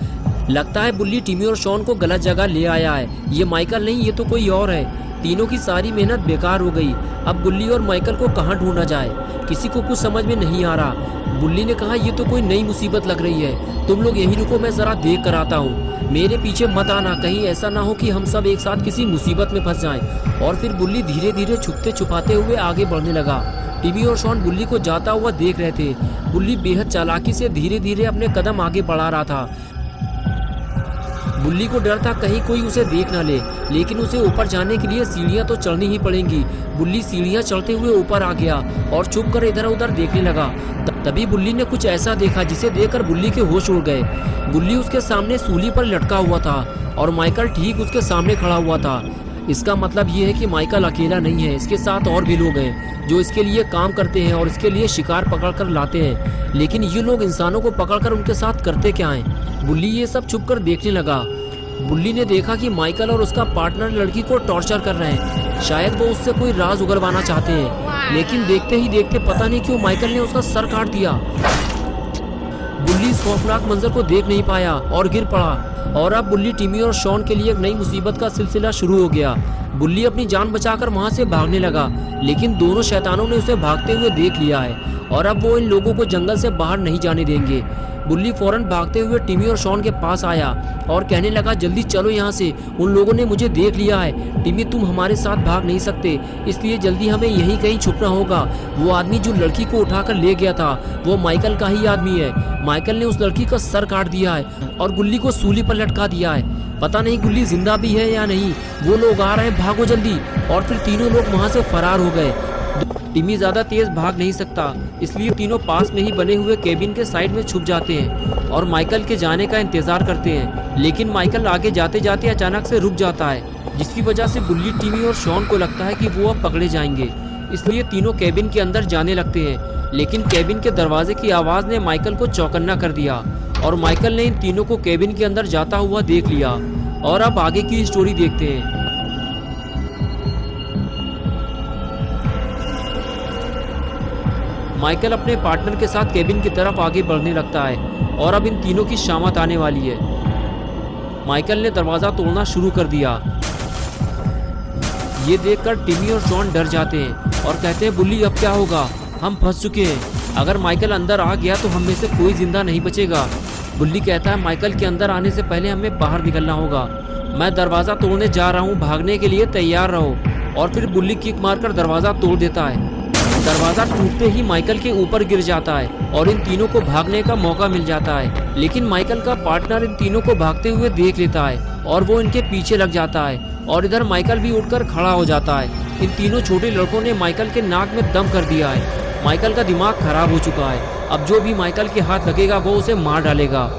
लगता है बुल्ली टिमी और शॉन को गलत जगह ले आया है। ये माइकल नहीं, ये तो कोई और है। तीनों की सारी मेहनत बेकार हो गई। अब बुल्ली और माइकल को कहाँ ढूंढा जाए, किसी को कुछ समझ में नहीं आ रहा। बुल्ली ने कहा, ये तो कोई नई मुसीबत लग रही है, तुम लोग यहीं रुको, मैं जरा देख कर आता हूँ। मेरे पीछे मत आना, कहीं ऐसा ना हो कि हम सब एक साथ किसी मुसीबत में फंस जाएं। और फिर बुल्ली धीरे धीरे छुपते छुपाते हुए आगे बढ़ने लगा। टिमी और शॉन बुल्ली को जाता हुआ देख रहे थे। बुल्ली बेहद चालाकी से धीरे धीरे अपने कदम आगे बढ़ा रहा था। बुल्ली को डर था कहीं कोई उसे देख ना ले, लेकिन उसे ऊपर जाने के लिए सीढ़ियां तो चढ़नी ही पड़ेंगी। बुल्ली सीढ़ियां चढ़ते हुए ऊपर आ गया और छुप कर इधर उधर देखने लगा। तभी बुल्ली ने कुछ ऐसा देखा जिसे देखकर बुल्ली के होश उड़ गए। बुल्ली उसके सामने सूली पर लटका हुआ था और माइकल ठीक उसके सामने खड़ा हुआ था। इसका मतलब ये है कि माइकल अकेला नहीं है, इसके साथ और भी लोग हैं जो इसके लिए काम करते हैं और इसके लिए शिकार पकड़ कर लाते हैं। लेकिन ये लोग इंसानों को पकड़कर उनके साथ करते क्या हैं? बुल्ली ये सब छुप कर देखने लगा। बुल्ली ने देखा कि माइकल और उसका पार्टनर लड़की को टॉर्चर कर रहे हैं। शायद वो उससे कोई राज उगलवाना चाहते हैं, लेकिन देखते ही देखते पता नहीं क्यों माइकल ने उसका सर काट दिया। बुल्ली इस खौफनाक मंजर को देख नहीं पाया और गिर पड़ा। और अब बुल्ली, टिमी और शॉन के लिए एक नई मुसीबत का सिलसिला शुरू हो गया। बुल्ली अपनी जान बचाकर वहां से भागने लगा, लेकिन दोनों शैतानों ने उसे भागते हुए देख लिया है और अब वो इन लोगों को जंगल से बाहर नहीं जाने देंगे। बुल्ली फौरन भागते हुए टिमी और शॉन के पास आया और कहने लगा, जल्दी चलो यहाँ से, उन लोगों ने मुझे देख लिया है। टिमी, तुम हमारे साथ भाग नहीं सकते, इसलिए जल्दी हमें यहीं कहीं छुपना होगा। वो आदमी जो लड़की को उठाकर ले गया था वो माइकल का ही आदमी है। माइकल ने उस लड़की का सर काट दिया है और गुल्ली को सूली पर लटका दिया है। पता नहीं गुल्ली जिंदा भी है या नहीं। वो लोग आ रहे हैं, भागो जल्दी। और फिर तीनों लोग वहाँ से फरार हो गए। टिमी ज्यादा तेज भाग नहीं सकता, इसलिए तीनों पास में ही बने हुए केबिन के साइड में छुप जाते हैं और माइकल के जाने का इंतजार करते हैं। लेकिन माइकल आगे जाते जाते अचानक से रुक जाता है, जिसकी वजह से बुल्ली, टिमी और शॉन को लगता है कि वो अब पकड़े जाएंगे। इसलिए तीनों केबिन के अंदर जाने लगते हैं। लेकिन केबिन के दरवाजे की आवाज ने माइकल को चौकन्ना कर दिया और माइकल ने इन तीनों को केबिन के अंदर जाता हुआ देख लिया। और अब आगे की स्टोरी देखते हैं। माइकल अपने पार्टनर के साथ केबिन की तरफ आगे बढ़ने लगता है और अब इन तीनों की शामत आने वाली है। माइकल ने दरवाजा तोड़ना शुरू कर दिया। ये देखकर टिमी और शॉन डर जाते हैं और कहते हैं, बुल्ली अब क्या होगा, हम फंस चुके हैं। अगर माइकल अंदर आ गया तो हम में से कोई जिंदा नहीं बचेगा। बुल्ली कहता है, माइकल के अंदर आने से पहले हमें बाहर निकलना होगा। मैं दरवाजा तोड़ने जा रहा हूँ, भागने के लिए तैयार रहो। और फिर बुल्ली किक मारकर दरवाजा तोड़ देता है। दरवाजा टूटते ही माइकल के ऊपर गिर जाता है और इन तीनों को भागने का मौका मिल जाता है, लेकिन माइकल का पार्टनर इन तीनों को भागते हुए देख लेता है और वो इनके पीछे लग जाता है और इधर माइकल भी उठकर खड़ा हो जाता है। इन तीनों छोटे लड़कों ने माइकल के नाक में दम कर दिया है। माइकल का दिमाग खराब हो चुका है। अब जो भी माइकल के हाथ लगेगा वो उसे मार डालेगा।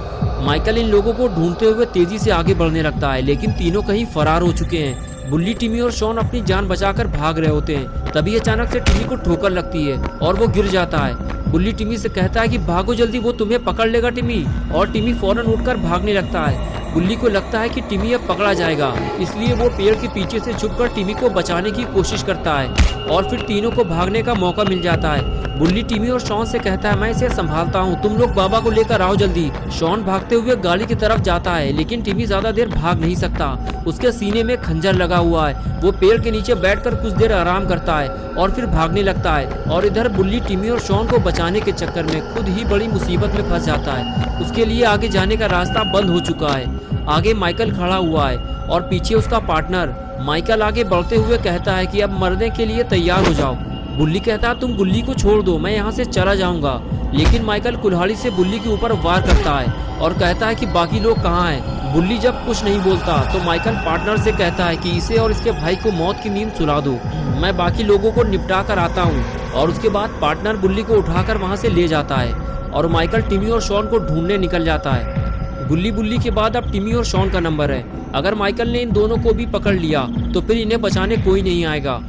माइकल इन लोगों को ढूंढते हुए तेजी से आगे बढ़ने लगता है, लेकिन तीनों कहीं फरार हो चुके हैं। बुल्ली, टिमी और शॉन अपनी जान बचाकर भाग रहे होते हैं। तभी अचानक से टिमी को ठोकर लगती है और वो गिर जाता है। बुल्ली टिमी से कहता है कि भागो जल्दी, वो तुम्हें पकड़ लेगा टिमी। और टिमी फौरन उठकर भागने लगता है। बुल्ली को लगता है कि टिमी अब पकड़ा जाएगा, इसलिए वो पेड़ के पीछे से छुपकर टिमी को बचाने की कोशिश करता है और फिर तीनों को भागने का मौका मिल जाता है। बुल्ली टिमी और शॉन से कहता है, मैं इसे संभालता हूँ, तुम लोग बाबा को लेकर आओ जल्दी। शॉन भागते हुए गाड़ी की तरफ जाता है, लेकिन टिमी ज्यादा देर भाग नहीं सकता। उसके सीने में खंजर लगा हुआ है। वो पेड़ के नीचे बैठकर कुछ देर आराम करता है और फिर भागने लगता है। और इधर बुल्ली टिमी और शॉन को बचाने के चक्कर में खुद ही बड़ी मुसीबत में फंस जाता है। उसके लिए आगे जाने का रास्ता बंद हो चुका है। आगे माइकल खड़ा हुआ है और पीछे उसका पार्टनर। माइकल आगे बढ़ते हुए कहता है कि अब मरने के लिए तैयार हो जाओ। बुल्ली कहता है, तुम बुल्ली को छोड़ दो, मैं यहाँ से चला जाऊंगा। लेकिन माइकल कुल्हाड़ी से बुल्ली के ऊपर वार करता है और कहता है कि बाकी लोग कहाँ हैं। बुल्ली जब कुछ नहीं बोलता तो माइकल पार्टनर से कहता है कि इसे और इसके भाई को मौत की नींद सुला दो, मैं बाकी लोगों को निपटा कर आता हूँ। और उसके बाद पार्टनर बुल्ली को उठाकर वहाँ से ले जाता है और माइकल टिमी और शॉन को ढूंढने निकल जाता है। बुल्ली के बाद अब टिमी और शॉन का नंबर है। अगर माइकल ने इन दोनों को भी पकड़ लिया तो फिर इन्हें बचाने कोई नहीं आएगा।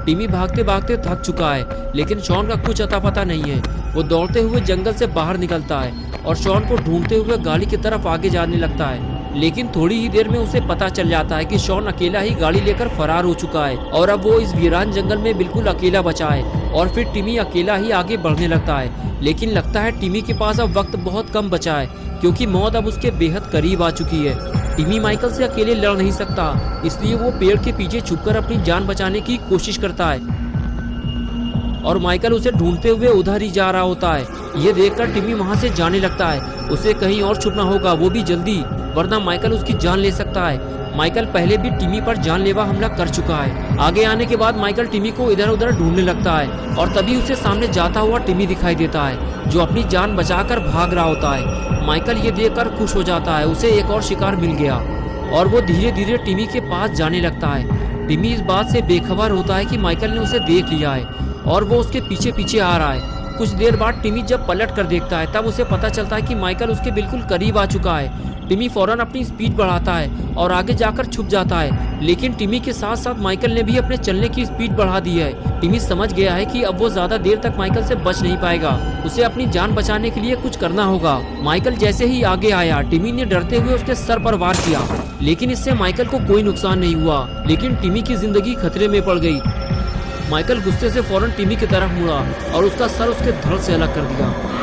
टिमी भागते भागते थक चुका है, लेकिन शॉन का कुछ अता पता नहीं है। वो दौड़ते हुए जंगल से बाहर निकलता है और शॉन को ढूंढते हुए गाड़ी की तरफ आगे जाने लगता है। लेकिन थोड़ी ही देर में उसे पता चल जाता है कि शॉन अकेला ही गाड़ी लेकर फरार हो चुका है और अब वो इस वीरान जंगल में बिल्कुल अकेला बचा है। और फिर टिमी अकेला ही आगे बढ़ने लगता है, लेकिन लगता है टिमी के पास अब वक्त बहुत कम बचा है, क्योंकि मौत अब उसके बेहद करीब आ चुकी है। टिमी माइकल से अकेले लड़ नहीं सकता, इसलिए वो पेड़ के पीछे छुपकर अपनी जान बचाने की कोशिश करता है और माइकल उसे ढूंढते हुए उधर ही जा रहा होता है। ये देखकर टिमी वहां से जाने लगता है। उसे कहीं और छुपना होगा, वो भी जल्दी, वरना माइकल उसकी जान ले सकता है। माइकल पहले भी टिमी पर जानलेवा हमला कर चुका है। आगे आने के बाद माइकल टिमी को इधर उधर ढूंढने लगता है और तभी उसे सामने जाता हुआ टिमी दिखाई देता है, जो अपनी जान बचाकर भाग रहा होता है। माइकल ये देखकर खुश हो जाता है, उसे एक और शिकार मिल गया और वो धीरे धीरे टिमी के पास जाने लगता है। टिमी इस बात से बेखबर होता है कि माइकल ने उसे देख लिया है और वो उसके पीछे पीछे आ रहा है। कुछ देर बाद टिमी जब पलट कर देखता है तब उसे पता चलता है कि माइकल उसके बिल्कुल करीब आ चुका है। टिमी फौरन अपनी स्पीड बढ़ाता है और आगे जाकर छुप जाता है, लेकिन टिमी के साथ साथ माइकल ने भी अपने चलने की स्पीड बढ़ा दी है। टिमी समझ गया है कि अब वो ज्यादा देर तक माइकल से बच नहीं पाएगा, उसे अपनी जान बचाने के लिए कुछ करना होगा। माइकल जैसे ही आगे आया, टिमी ने डरते हुए उसके सर पर वार किया, लेकिन इससे माइकल को कोई नुकसान नहीं हुआ, लेकिन टिमी की जिंदगी खतरे में पड़ गई। माइकल गुस्से से फौरन टिमी की तरफ मुड़ा और उसका सर उसके धड़ से अलग कर दिया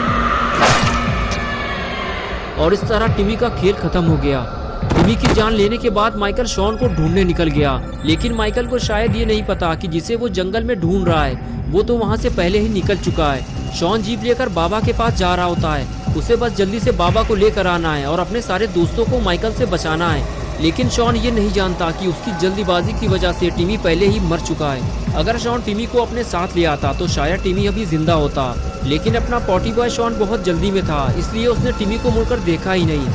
और इस तरह टिमी का खेल खत्म हो गया। टिमी की जान लेने के बाद माइकल शॉन को ढूंढने निकल गया, लेकिन माइकल को शायद ये नहीं पता कि जिसे वो जंगल में ढूंढ रहा है वो तो वहाँ से पहले ही निकल चुका है। शॉन जीप लेकर बाबा के पास जा रहा होता है, उसे बस जल्दी से बाबा को लेकर आना है और अपने सारे दोस्तों को माइकल से बचाना है। लेकिन शॉन ये नहीं जानता कि उसकी जल्दीबाजी की वजह से टिमी पहले ही मर चुका है। अगर शॉन टिमी को अपने साथ ले आता तो शायद टिमी अभी जिंदा होता, लेकिन अपना पॉटी बॉय शॉन बहुत जल्दी में था, इसलिए उसने टिमी को मुड़कर देखा ही नहीं।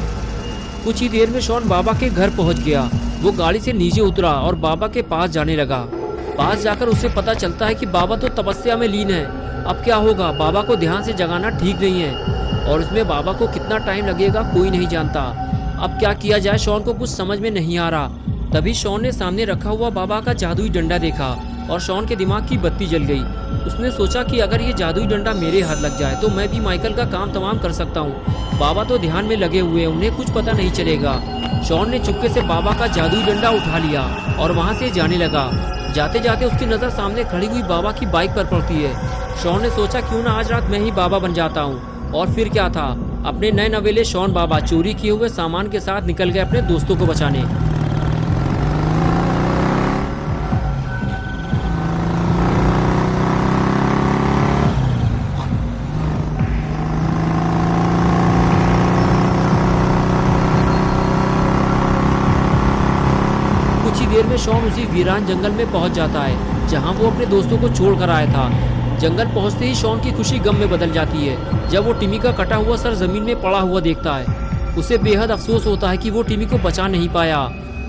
कुछ ही देर में शॉन बाबा के घर पहुंच गया। वो गाड़ी से नीचे उतरा और बाबा के पास जाने लगा। पास जाकर उसे पता चलता है कि बाबा तो तपस्या में लीन है। अब क्या होगा, बाबा को ध्यान से जगाना ठीक नहीं है और इसमें बाबा को कितना टाइम लगेगा कोई नहीं जानता। अब क्या किया जाए, शॉन को कुछ समझ में नहीं आ रहा। तभी शॉन ने सामने रखा हुआ बाबा का जादुई डंडा देखा और शॉन के दिमाग की बत्ती जल गई। उसने सोचा कि अगर ये जादुई डंडा मेरे हाथ लग जाए तो मैं भी माइकल का काम तमाम कर सकता हूँ। बाबा तो ध्यान में लगे हुए हैं, उन्हें कुछ पता नहीं चलेगा। शॉन ने चुपके से बाबा का जादुई डंडा उठा लिया और वहाँ से जाने लगा। जाते जाते उसकी नज़र सामने खड़ी हुई बाबा की बाइक पर पड़ती है। शॉन ने सोचा क्यों ना आज रात मैं ही बाबा बन जाता हूँ। और फिर क्या था, अपने नए नवेले शॉन बाबा चोरी किए हुए सामान के साथ निकल गए अपने दोस्तों को बचाने। देर में शॉन उसी वीरान जंगल में पहुंच जाता है जहां वो अपने दोस्तों को छोड़ कर आया था। जंगल पहुंचते ही शॉन की खुशी गम में बदल जाती है जब वो टिमी का कटा हुआ सर जमीन में पड़ा हुआ देखता है। उसे बेहद अफसोस होता है कि वो टिमी को बचा नहीं पाया।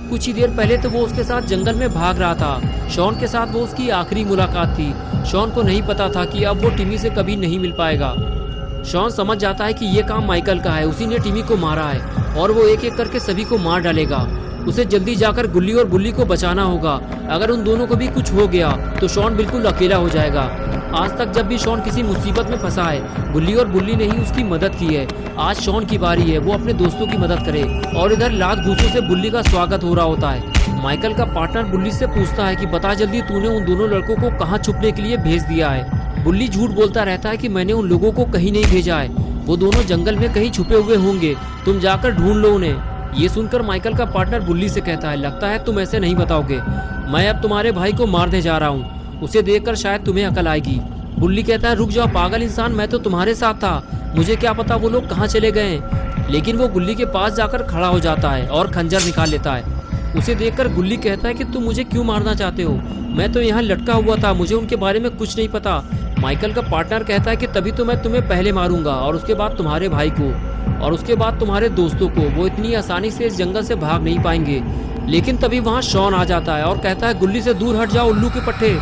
कुछ ही देर पहले तो वो उसके साथ जंगल में भाग रहा था। शॉन के साथ वो उसकी आखिरी मुलाकात थी। शॉन को नहीं पता था कि अब वो टिमी से कभी नहीं मिल पाएगा। शॉन समझ जाता है कि ये काम माइकल का है, उसी ने टिमी को मारा है और वो एक एक करके सभी को मार डालेगा। उसे जल्दी जाकर गुल्ली और बुल्ली को बचाना होगा। अगर उन दोनों को भी कुछ हो गया तो शॉन बिल्कुल अकेला हो जाएगा। आज तक जब भी शॉन किसी मुसीबत में फंसा है, गुल्ली और बुल्ली ने ही उसकी मदद की है। आज शॉन की बारी है वो अपने दोस्तों की मदद करे। और इधर लात घूंसों से बुल्ली का स्वागत हो रहा होता है। माइकल का पार्टनर बुल्ली से पूछता है कि बता जल्दी, तूने उन दोनों लड़कों को कहाँ छुपने के लिए भेज दिया है। बुल्ली झूठ बोलता रहता है कि मैंने उन लोगों को कहीं नहीं भेजा है, वो दोनों जंगल में कहीं छुपे हुए होंगे, तुम जाकर ढूंढ लो उन्हें। ये सुनकर माइकल का पार्टनर बुल्ली से कहता है, लगता है तुम ऐसे नहीं बताओगे, मैं अब तुम्हारे भाई को मारने जा रहा हूँ, उसे देखकर शायद तुम्हें अकल आएगी। बुल्ली कहता है, रुक जाओ पागल इंसान, मैं तो तुम्हारे साथ था, मुझे क्या पता वो लोग कहाँ चले गए। लेकिन वो गुल्ली के पास जाकर खड़ा हो जाता है और खंजर निकाल लेता है। उसे देखकर गुल्ली कहता है कि तुम मुझे क्यों मारना चाहते हो, मैं तो यहाँ लटका हुआ था, मुझे उनके बारे में कुछ नहीं पता। माइकल का पार्टनर कहता है कि तभी तो मैं तुम्हें पहले मारूंगा और उसके बाद तुम्हारे भाई को और उसके बाद तुम्हारे दोस्तों को। वो इतनी आसानी से इस जंगल से भाग नहीं पाएंगे। लेकिन तभी वहाँ शॉन आ जाता है और कहता है, गुल्ली से दूर हट जाओ उल्लू के पट्टे,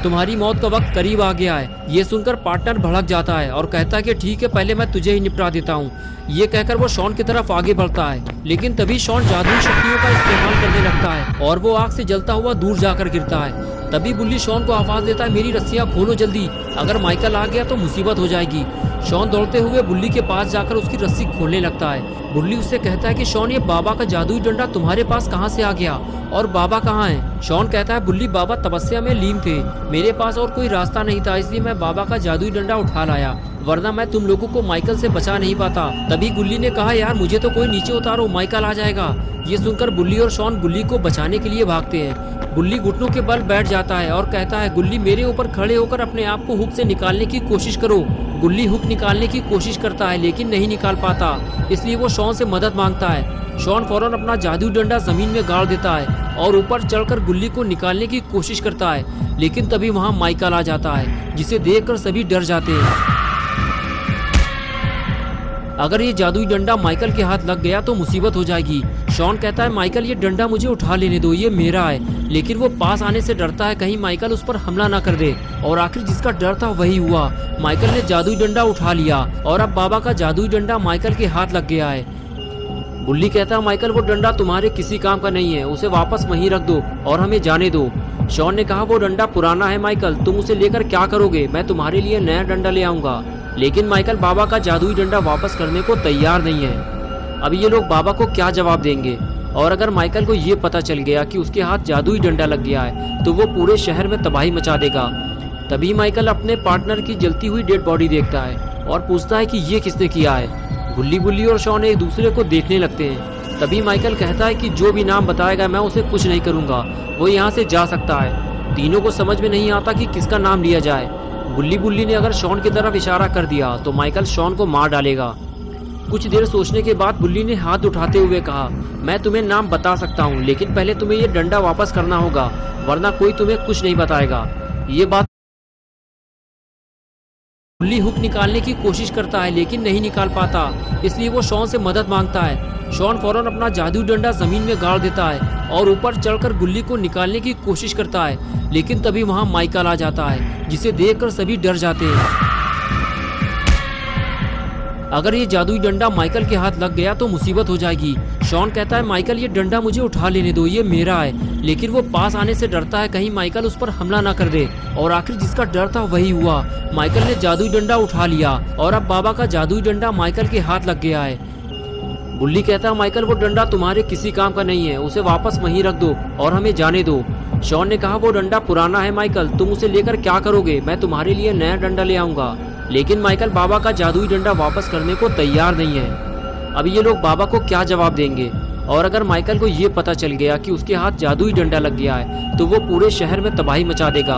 तुम्हारी मौत का वक्त करीब आ गया है। ये सुनकर पार्टनर भड़क जाता है और कहता है कि ठीक है, पहले मैं तुझे ही निपटा देता हूँ। ये कहकर वो शॉन की तरफ आगे बढ़ता है। लेकिन तभी शॉन जादुई शक्तियों का इस्तेमाल करने लगता है और वो आग से जलता हुआ दूर जाकर गिरता है। तभी बुल्ली शॉन को आवाज देता है, मेरी रस्सियाँ खोलो जल्दी, अगर माइकल आ गया तो मुसीबत हो जाएगी। शॉन दौड़ते हुए बुल्ली के पास जाकर उसकी रस्सी खोलने लगता है। बुल्ली उससे कहता है कि शॉन, ये बाबा का जादुई डंडा तुम्हारे पास कहाँ से आ गया और बाबा कहाँ है। शॉन कहता है, बुल्ली बाबा तपस्या में लीन थे, मेरे पास और कोई रास्ता नहीं था, इसलिए मैं बाबा का जादुई डंडा उठा लाया, वरना मैं तुम लोगों को माइकल से बचा नहीं पाता। तभी गुल्ली ने कहा, यार मुझे तो कोई नीचे उतारो, माइकल आ जाएगा। ये सुनकर बुल्ली और शॉन गुल्ली को बचाने के लिए भागते हैं। बुल्ली घुटनों के बल बैठ जाता है और कहता है, गुल्ली मेरे ऊपर खड़े होकर अपने आप को हुक से निकालने की कोशिश करो। गुल्ली हुक निकालने की कोशिश करता है लेकिन नहीं निकाल पाता, इसलिए वो शॉन से मदद मांगता है। शॉन फौरन अपना जादुई डंडा जमीन में गाड़ देता है और ऊपर चढ़कर गुल्ली को निकालने की कोशिश करता है। लेकिन तभी वहाँ माइकल आ जाता है, जिसे देखकर सभी डर जाते हैं। अगर ये जादुई डंडा माइकल के हाथ लग गया तो मुसीबत हो जाएगी। शॉन कहता है, माइकल ये डंडा मुझे उठा लेने दो, ये मेरा है। लेकिन वो पास आने से डरता है कहीं माइकल उस पर हमला ना कर दे। और आखिर जिसका डर था वही हुआ, माइकल ने जादुई डंडा उठा लिया और अब बाबा का जादुई डंडा माइकल के हाथ लग गया है। बुल्ली कहता है, माइकल वो डंडा तुम्हारे किसी काम का नहीं है, उसे वापस वहीं रख दो और हमें जाने दो। शॉन ने कहा, वो डंडा पुराना है माइकल, तुम उसे लेकर क्या करोगे, मैं तुम्हारे लिए नया डंडा ले आऊंगा। लेकिन माइकल बाबा का जादुई डंडा वापस करने को तैयार नहीं है। अब ये लोग बाबा को क्या जवाब देंगे। और अगर माइकल को ये पता चल गया कि उसके हाथ जादुई डंडा लग गया है तो वो पूरे शहर में तबाही मचा देगा। तभी माइकल अपने पार्टनर की जलती हुई डेड बॉडी देखता है और पूछता है कि ये किसने किया है। गुल्ली बुल्ली और शॉन एक दूसरे को देखने लगते हैं। तभी माइकल कहता है कि जो भी नाम बताएगा मैं उसे कुछ नहीं करूँगा, वो यहाँ से जा सकता है। तीनों को समझ में नहीं आता कि किसका नाम लिया जाए। गुल्ली बुल्ली ने अगर शॉन की तरफ इशारा कर दिया तो माइकल शॉन को मार डालेगा। कुछ देर सोचने के बाद बुल्ली ने हाथ उठाते हुए कहा, मैं तुम्हें नाम बता सकता हूँ, लेकिन पहले तुम्हें ये डंडा वापस करना होगा, वरना कोई तुम्हें कुछ नहीं बताएगा। ये बात बुल्ली हुक निकालने की कोशिश करता है लेकिन नहीं निकाल पाता, इसलिए वो शॉन से मदद मांगता है। शॉन फौरन अपना जादुई डंडा जमीन में गाड़ देता है और ऊपर चढ़कर गुल्ली को निकालने की कोशिश करता है। लेकिन तभी वहाँ माइकल आ जाता है, जिसे देखकर सभी डर जाते हैं। अगर ये जादुई डंडा माइकल के हाथ लग गया तो मुसीबत हो जाएगी। शॉन कहता है, माइकल ये डंडा मुझे उठा लेने दो, ये मेरा है। लेकिन वो पास आने से डरता है कहीं माइकल उस पर हमला ना कर दे। और आखिर जिसका डर था वही हुआ, माइकल ने जादुई डंडा उठा लिया और अब बाबा का जादुई डंडा माइकल के हाथ लग गया है। बुल्ली कहता है, माइकल वो डंडा तुम्हारे किसी काम का नहीं है, उसे वापस वहीं रख दो और हमें जाने दो। शॉन ने कहा, वो डंडा पुराना है माइकल, तुम उसे लेकर क्या करोगे, मैं तुम्हारे लिए नया डंडा ले आऊंगा। लेकिन माइकल बाबा का जादुई डंडा वापस करने को तैयार नहीं है। अब ये लोग बाबा को क्या जवाब देंगे। और अगर माइकल को ये पता चल गया कि उसके हाथ जादुई डंडा लग गया है तो वो पूरे शहर में तबाही मचा देगा।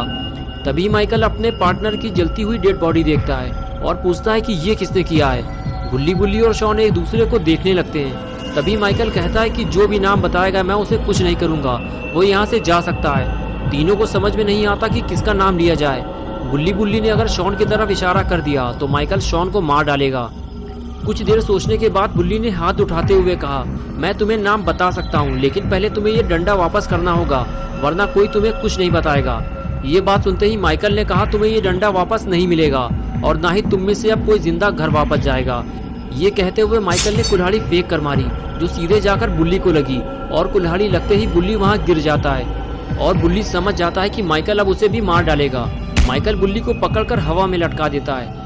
तभी माइकल अपने पार्टनर की जलती हुई डेड बॉडी देखता है और पूछता है कि ये किसने किया है। गुल्ली बुल्ली और शॉन एक दूसरे को देखने लगते हैं। तभी माइकल कहता है कि जो भी नाम बताएगा मैं उसे कुछ नहीं करूंगा, वो यहाँ से जा सकता है। तीनों को समझ में नहीं आता कि किसका नाम लिया जाए। गुल्ली बुल्ली ने अगर शॉन की तरफ इशारा कर दिया तो माइकल शॉन को मार डालेगा। कुछ देर सोचने के बाद बुल्ली ने हाथ उठाते हुए कहा, मैं तुम्हें नाम बता सकता हूँ, लेकिन पहले तुम्हें ये डंडा वापस करना होगा, वरना कोई तुम्हें कुछ नहीं बताएगा। ये बात सुनते ही माइकल ने कहा, तुम्हें ये डंडा वापस नहीं मिलेगा और ना ही तुम में से अब कोई जिंदा घर वापस जाएगा। ये कहते हुए माइकल ने कुल्हाड़ी फेंक कर मारी, जो सीधे जाकर बुल्ली को लगी और कुल्हाड़ी लगते ही बुल्ली वहाँ गिर जाता है और बुल्ली समझ जाता है कि माइकल अब उसे भी मार डालेगा। माइकल बुल्ली को पकड़कर हवा में लटका देता है।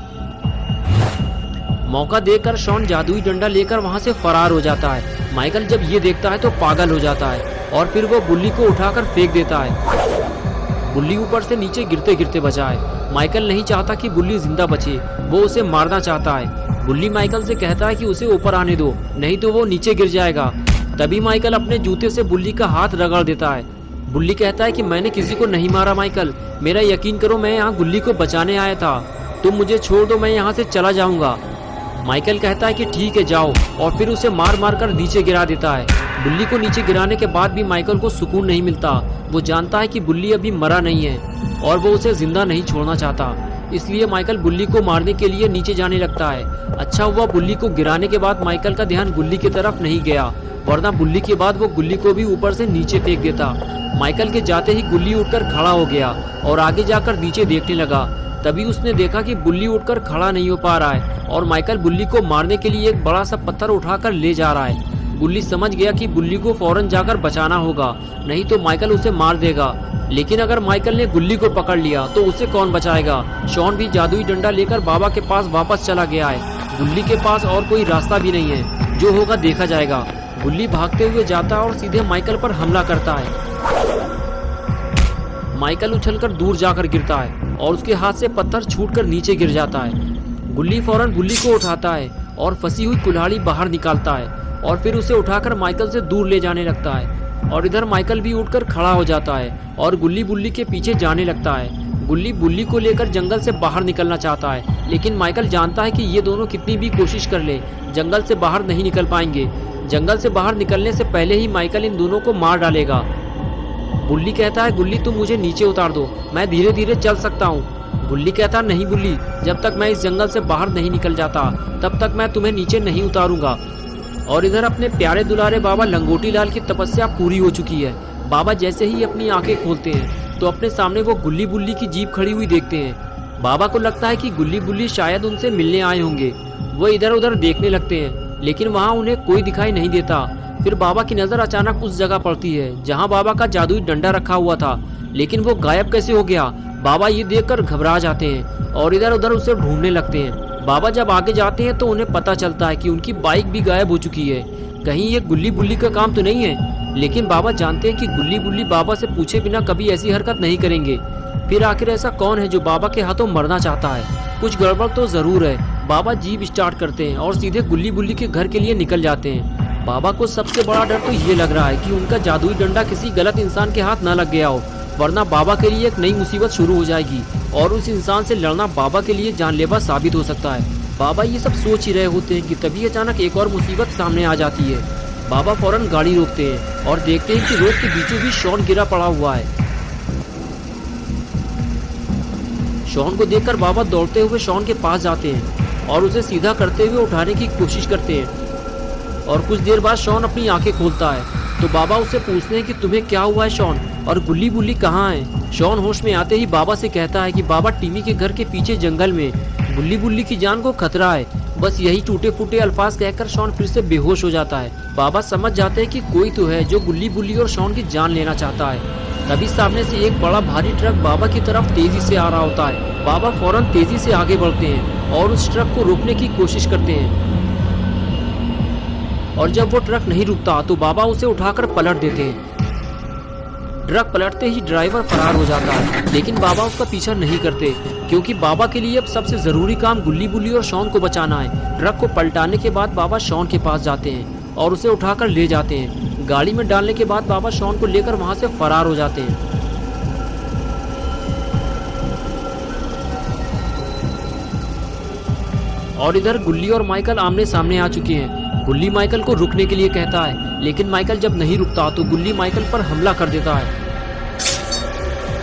मौका देखकर शॉन जादुई डंडा लेकर वहां से फरार हो जाता है। माइकल जब ये देखता है तो पागल हो जाता है और फिर वो बुल्ली को उठाकर फेंक देता है। बुल्ली ऊपर से नीचे गिरते गिरते बचा है। माइकल नहीं चाहता कि बुल्ली जिंदा बचे, वो उसे मारना चाहता है। बुल्ली माइकल से कहता है कि उसे ऊपर आने दो, नहीं तो वो नीचे गिर जाएगा। तभी माइकल अपने जूते से बुल्ली का हाथ रगड़ देता है। बुल्ली कहता है कि मैंने किसी को नहीं मारा माइकल, मेरा यकीन करो, मैं यहाँ गुल्ली को बचाने आया था, तुम मुझे छोड़ दो, मैं यहाँ से चला जाऊंगा। माइकल कहता है कि ठीक है जाओ, और फिर उसे मार मार कर नीचे गिरा देता है। बुल्ली को नीचे गिराने के बाद भी माइकल को सुकून नहीं मिलता। वो जानता है कि बुल्ली अभी मरा नहीं है और वो उसे जिंदा नहीं छोड़ना चाहता, इसलिए माइकल बुल्ली को मारने के लिए नीचे जाने लगता है। अच्छा हुआ बुल्ली को गिराने के बाद माइकल का ध्यान गुल्ली की तरफ नहीं गया, वरना बुल्ली के बाद वो गुल्ली को भी ऊपर से नीचे फेंक देता। माइकल के जाते ही गुल्ली उठकर खड़ा हो गया और आगे जाकर नीचे देखने लगा। तभी उसने देखा कि बुल्ली उठकर खड़ा नहीं हो पा रहा है और माइकल बुल्ली को मारने के लिए एक बड़ा सा पत्थर उठाकर ले जा रहा है। गुल्ली समझ गया कि बुल्ली को फौरन जाकर बचाना होगा, नहीं तो माइकल उसे मार देगा। लेकिन अगर माइकल ने गुल्ली को पकड़ लिया तो उसे कौन बचाएगा। शॉन भी जादुई डंडा लेकर बाबा के पास वापस चला गया है। गुल्ली के पास और कोई रास्ता भी नहीं है, जो होगा देखा जाएगा। गुल्ली भागते हुए जाता है और सीधे माइकल पर हमला करता है। माइकल उछलकर दूर जाकर गिरता है और उसके हाथ से पत्थर छूटकर नीचे गिर जाता है। गुल्ली फौरन गुल्ली को उठाता है और फंसी हुई कुल्हाड़ी बाहर निकालता है और फिर उसे उठाकर माइकल से दूर ले जाने लगता है। और इधर माइकल भी उठकर खड़ा हो जाता है और गुल्ली बुल्ली के पीछे जाने लगता है। गुल्ली बुल्ली को लेकर जंगल से बाहर निकलना चाहता है, लेकिन माइकल जानता है कि ये दोनों कितनी भी कोशिश कर ले जंगल से बाहर नहीं निकल पाएंगे। जंगल से बाहर निकलने से पहले ही माइकल इन दोनों को मार डालेगा। बुल्ली कहता है, गुल्ली तुम मुझे नीचे उतार दो, मैं धीरे धीरे चल सकता हूँ। गुल्ली कहता, नहीं बुल्ली, जब तक मैं इस जंगल से बाहर नहीं निकल जाता तब तक मैं तुम्हें नीचे नहीं उतारूंगा। और इधर अपने प्यारे दुलारे बाबा लंगोटी लाल की तपस्या पूरी हो चुकी है। बाबा जैसे ही अपनी आंखें खोलते हैं तो अपने सामने वो गुल्ली बुल्ली की जीप खड़ी हुई देखते हैं। बाबा को लगता है कि गुल्ली बुल्ली शायद उनसे मिलने आए होंगे। वो इधर उधर देखने लगते हैं, लेकिन वहाँ उन्हें कोई दिखाई नहीं देता। फिर बाबा की नज़र अचानक उस जगह पड़ती है जहाँ बाबा का जादुई डंडा रखा हुआ था, लेकिन वो गायब कैसे हो गया। बाबा ये देखकर घबरा जाते हैं और इधर उधर उसे ढूंढने लगते हैं। बाबा जब आगे जाते हैं तो उन्हें पता चलता है कि उनकी बाइक भी गायब हो चुकी है। कहीं ये गुल्ली बुल्ली का काम तो नहीं है। लेकिन बाबा जानते हैं कि गुल्ली बुल्ली बाबा से पूछे बिना कभी ऐसी हरकत नहीं करेंगे। फिर आखिर ऐसा कौन है जो बाबा के हाथों मरना चाहता है। कुछ गड़बड़ तो जरूर है। बाबा जीप स्टार्ट करते हैं और सीधे गुल्ली बुल्ली के घर के लिए निकल जाते हैं। बाबा को सबसे बड़ा डर तो ये लग रहा है कि उनका जादुई डंडा किसी गलत इंसान के हाथ न लग गया हो, वरना बाबा के लिए एक नई मुसीबत शुरू हो जाएगी और उस इंसान से लड़ना बाबा के लिए जानलेवा साबित हो सकता है। बाबा ये सब सोच ही रहे होते हैं कि तभी अचानक एक और मुसीबत सामने आ जाती है। बाबा फौरन गाड़ी रोकते हैं और देखते हैं कि रोड के बीचों बीच शॉन गिरा पड़ा हुआ है। शॉन को देखकर बाबा दौड़ते हुए शॉन के पास जाते हैं और उसे सीधा करते हुए उठाने की कोशिश करते हैं। और कुछ देर बाद शॉन अपनी आंखें खोलता है तो बाबा उससे पूछते हैं कि तुम्हें क्या हुआ है शॉन, और गुल्ली बुल्ली कहाँ है। शॉन होश में आते ही बाबा से कहता है कि बाबा टिमी के घर के पीछे जंगल में गुल्ली बुल्ली की जान को खतरा है। बस यही टूटे फूटे अल्फाज कहकर शॉन फिर से बेहोश हो जाता है। बाबा समझ जाते हैं कि कोई तो है जो गुल्ली बुल्ली और शॉन की जान लेना चाहता है। तभी सामने से एक बड़ा भारी ट्रक बाबा की तरफ तेजी से आ रहा होता है। बाबा फौरन तेजी से आगे बढ़ते हैं और उस ट्रक को रोकने की कोशिश करते हैं, और जब वो ट्रक नहीं रुकता तो बाबा उसे उठाकर पलट देते हैं। ट्रक पलटते ही ड्राइवर फरार हो जाता है, लेकिन बाबा उसका पीछा नहीं करते क्योंकि बाबा के लिए अब सबसे जरूरी काम गुल्ली बुल्ली और शॉन को बचाना है। ट्रक को पलटाने के बाद बाबा शॉन के पास जाते हैं और उसे उठाकर ले जाते हैं। गाड़ी में डालने के बाद बाबा शॉन को लेकर वहां से फरार हो जाते हैं। और इधर गुल्ली और माइकल आमने सामने आ चुके हैं। गुल्ली माइकल को रुकने के लिए कहता है, लेकिन माइकल जब नहीं रुकता तो गुल्ली माइकल पर हमला कर देता है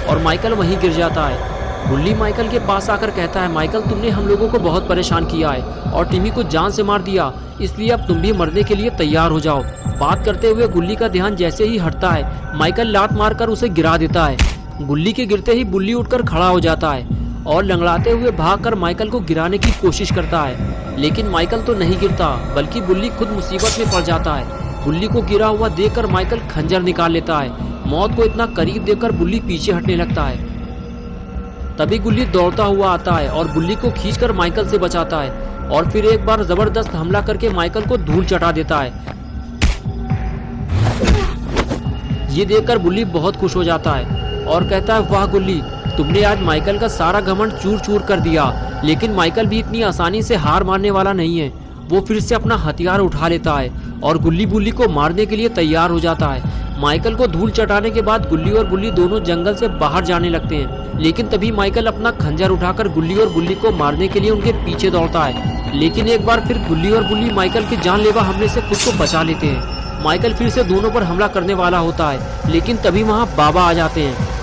और माइकल वहीं गिर जाता है। गुल्ली माइकल के पास आकर कहता है, माइकल तुमने हम लोगों को बहुत परेशान किया है और टिमी को जान से मार दिया, इसलिए अब तुम भी मरने के लिए तैयार हो जाओ। बात करते हुए गुल्ली का ध्यान जैसे ही हटता है, माइकल लात मारकर उसे गिरा देता है। गुल्ली के गिरते ही बुल्ली उठकर खड़ा हो जाता है और लंगड़ाते हुए भागकर माइकल को गिराने की कोशिश करता है, लेकिन माइकल तो नहीं गिरता बल्कि बुल्ली खुद मुसीबत में पड़ जाता है। बुल्ली को गिरा हुआ देखकर माइकल खंजर निकाल लेता है। मौत को इतना करीब देखकर बुल्ली पीछे हटने लगता है। तभी गुल्ली दौड़ता हुआ आता है और बुल्ली को खींचकर माइकल से बचाता है और फिर एक बार जबरदस्त हमला करके माइकल को धूल चटा देता है। ये देखकर बुल्ली बहुत खुश हो जाता है और कहता है, वाह गुल्ली, तुमने आज माइकल का सारा घमंड चूर चूर कर दिया। लेकिन माइकल भी इतनी आसानी से हार मानने वाला नहीं है। वो फिर से अपना हथियार उठा लेता है और गुल्ली बुल्ली को मारने के लिए तैयार हो जाता है। माइकल को धूल चटाने के बाद गुल्ली और बुल्ली दोनों जंगल से बाहर जाने लगते हैं, लेकिन तभी माइकल अपना खंजर उठाकर गुल्ली और बुल्ली को मारने के लिए उनके पीछे दौड़ता है। लेकिन एक बार फिर गुल्ली और बुल्ली माइकल के जानलेवा हमले से खुद को बचा लेते हैं। माइकल फिर से दोनों पर हमला करने वाला होता है, लेकिन तभी वहाँ बाबा आ जाते हैं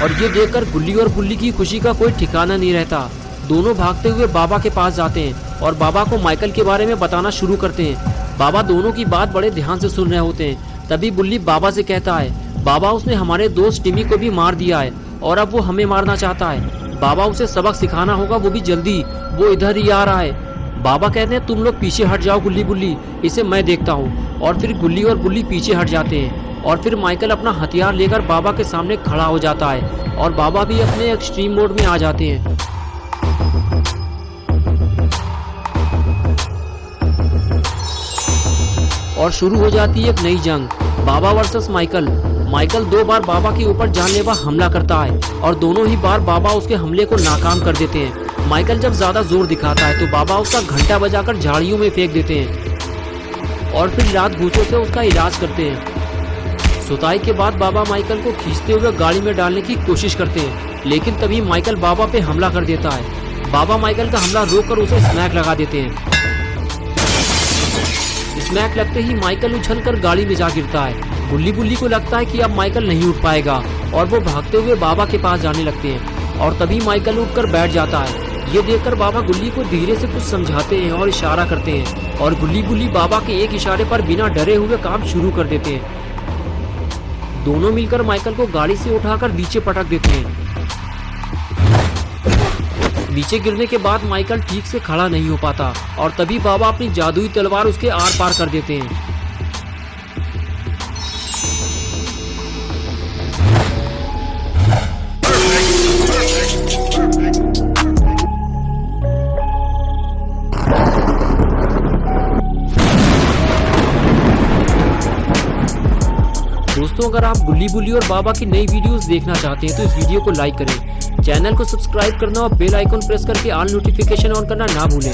और ये देखकर गुल्ली और बुल्ली की खुशी का कोई ठिकाना नहीं रहता। दोनों भागते हुए बाबा के पास जाते हैं और बाबा को माइकल के बारे में बताना शुरू करते हैं। बाबा दोनों की बात बड़े ध्यान से सुन रहे होते हैं। तभी बुल्ली बाबा से कहता है, बाबा उसने हमारे दोस्त टिमी को भी मार दिया है और अब वो हमें मारना चाहता है। बाबा उसे सबक सिखाना होगा, वो भी जल्दी, वो इधर ही आ रहा है। बाबा कहते हैं, तुम लोग पीछे हट जाओ गुल्ली बुल्ली, इसे मैं देखता हूँ। और फिर गुल्ली और बुल्ली पीछे हट जाते हैं और फिर माइकल अपना हथियार लेकर बाबा के सामने खड़ा हो जाता है और बाबा भी अपने एक्सट्रीम मोड में आ जाते हैं। और शुरू हो जाती है एक नई जंग, बाबा वर्सेस माइकल। माइकल 2 बार बाबा के ऊपर जानलेवा हमला करता है और दोनों ही बार बाबा उसके हमले को नाकाम कर देते हैं। माइकल जब ज्यादा जोर दिखाता है तो बाबा उसका घंटा बजाकर झाड़ियों में फेंक देते हैं और फिर लात घूंसों से उसका इलाज करते हैं। सुताई के बाद बाबा माइकल को खींचते हुए गाड़ी में डालने की कोशिश करते हैं, लेकिन तभी माइकल बाबा पे हमला कर देता है। बाबा माइकल का हमला रोककर उसे स्मैक लगा देते हैं। स्मैक लगते ही माइकल उछलकर गाड़ी में जा गिरता है। गुल्ली बुल्ली को लगता है कि अब माइकल नहीं उठ पाएगा और वो भागते हुए बाबा के पास जाने लगते हैं और तभी माइकल उठकर बैठ जाता है। ये देखकर बाबा गुल्ली को धीरे से कुछ समझाते हैं और इशारा करते हैं और गुल्ली बुल्ली बाबा के एक इशारे पर बिना डरे हुए काम शुरू कर देते हैं। दोनों मिलकर माइकल को गाड़ी से उठाकर नीचे पटक देते हैं। नीचे गिरने के बाद माइकल ठीक से खड़ा नहीं हो पाता और तभी बाबा अपनी जादुई तलवार उसके आर पार कर देते हैं। दोस्तों, अगर आप गुल्ली बुल्ली और बाबा की नई वीडियोस देखना चाहते हैं तो इस वीडियो को लाइक करें, चैनल को सब्सक्राइब करना और बेल आइकन प्रेस करके ऑल नोटिफिकेशन ऑन करना ना भूलें।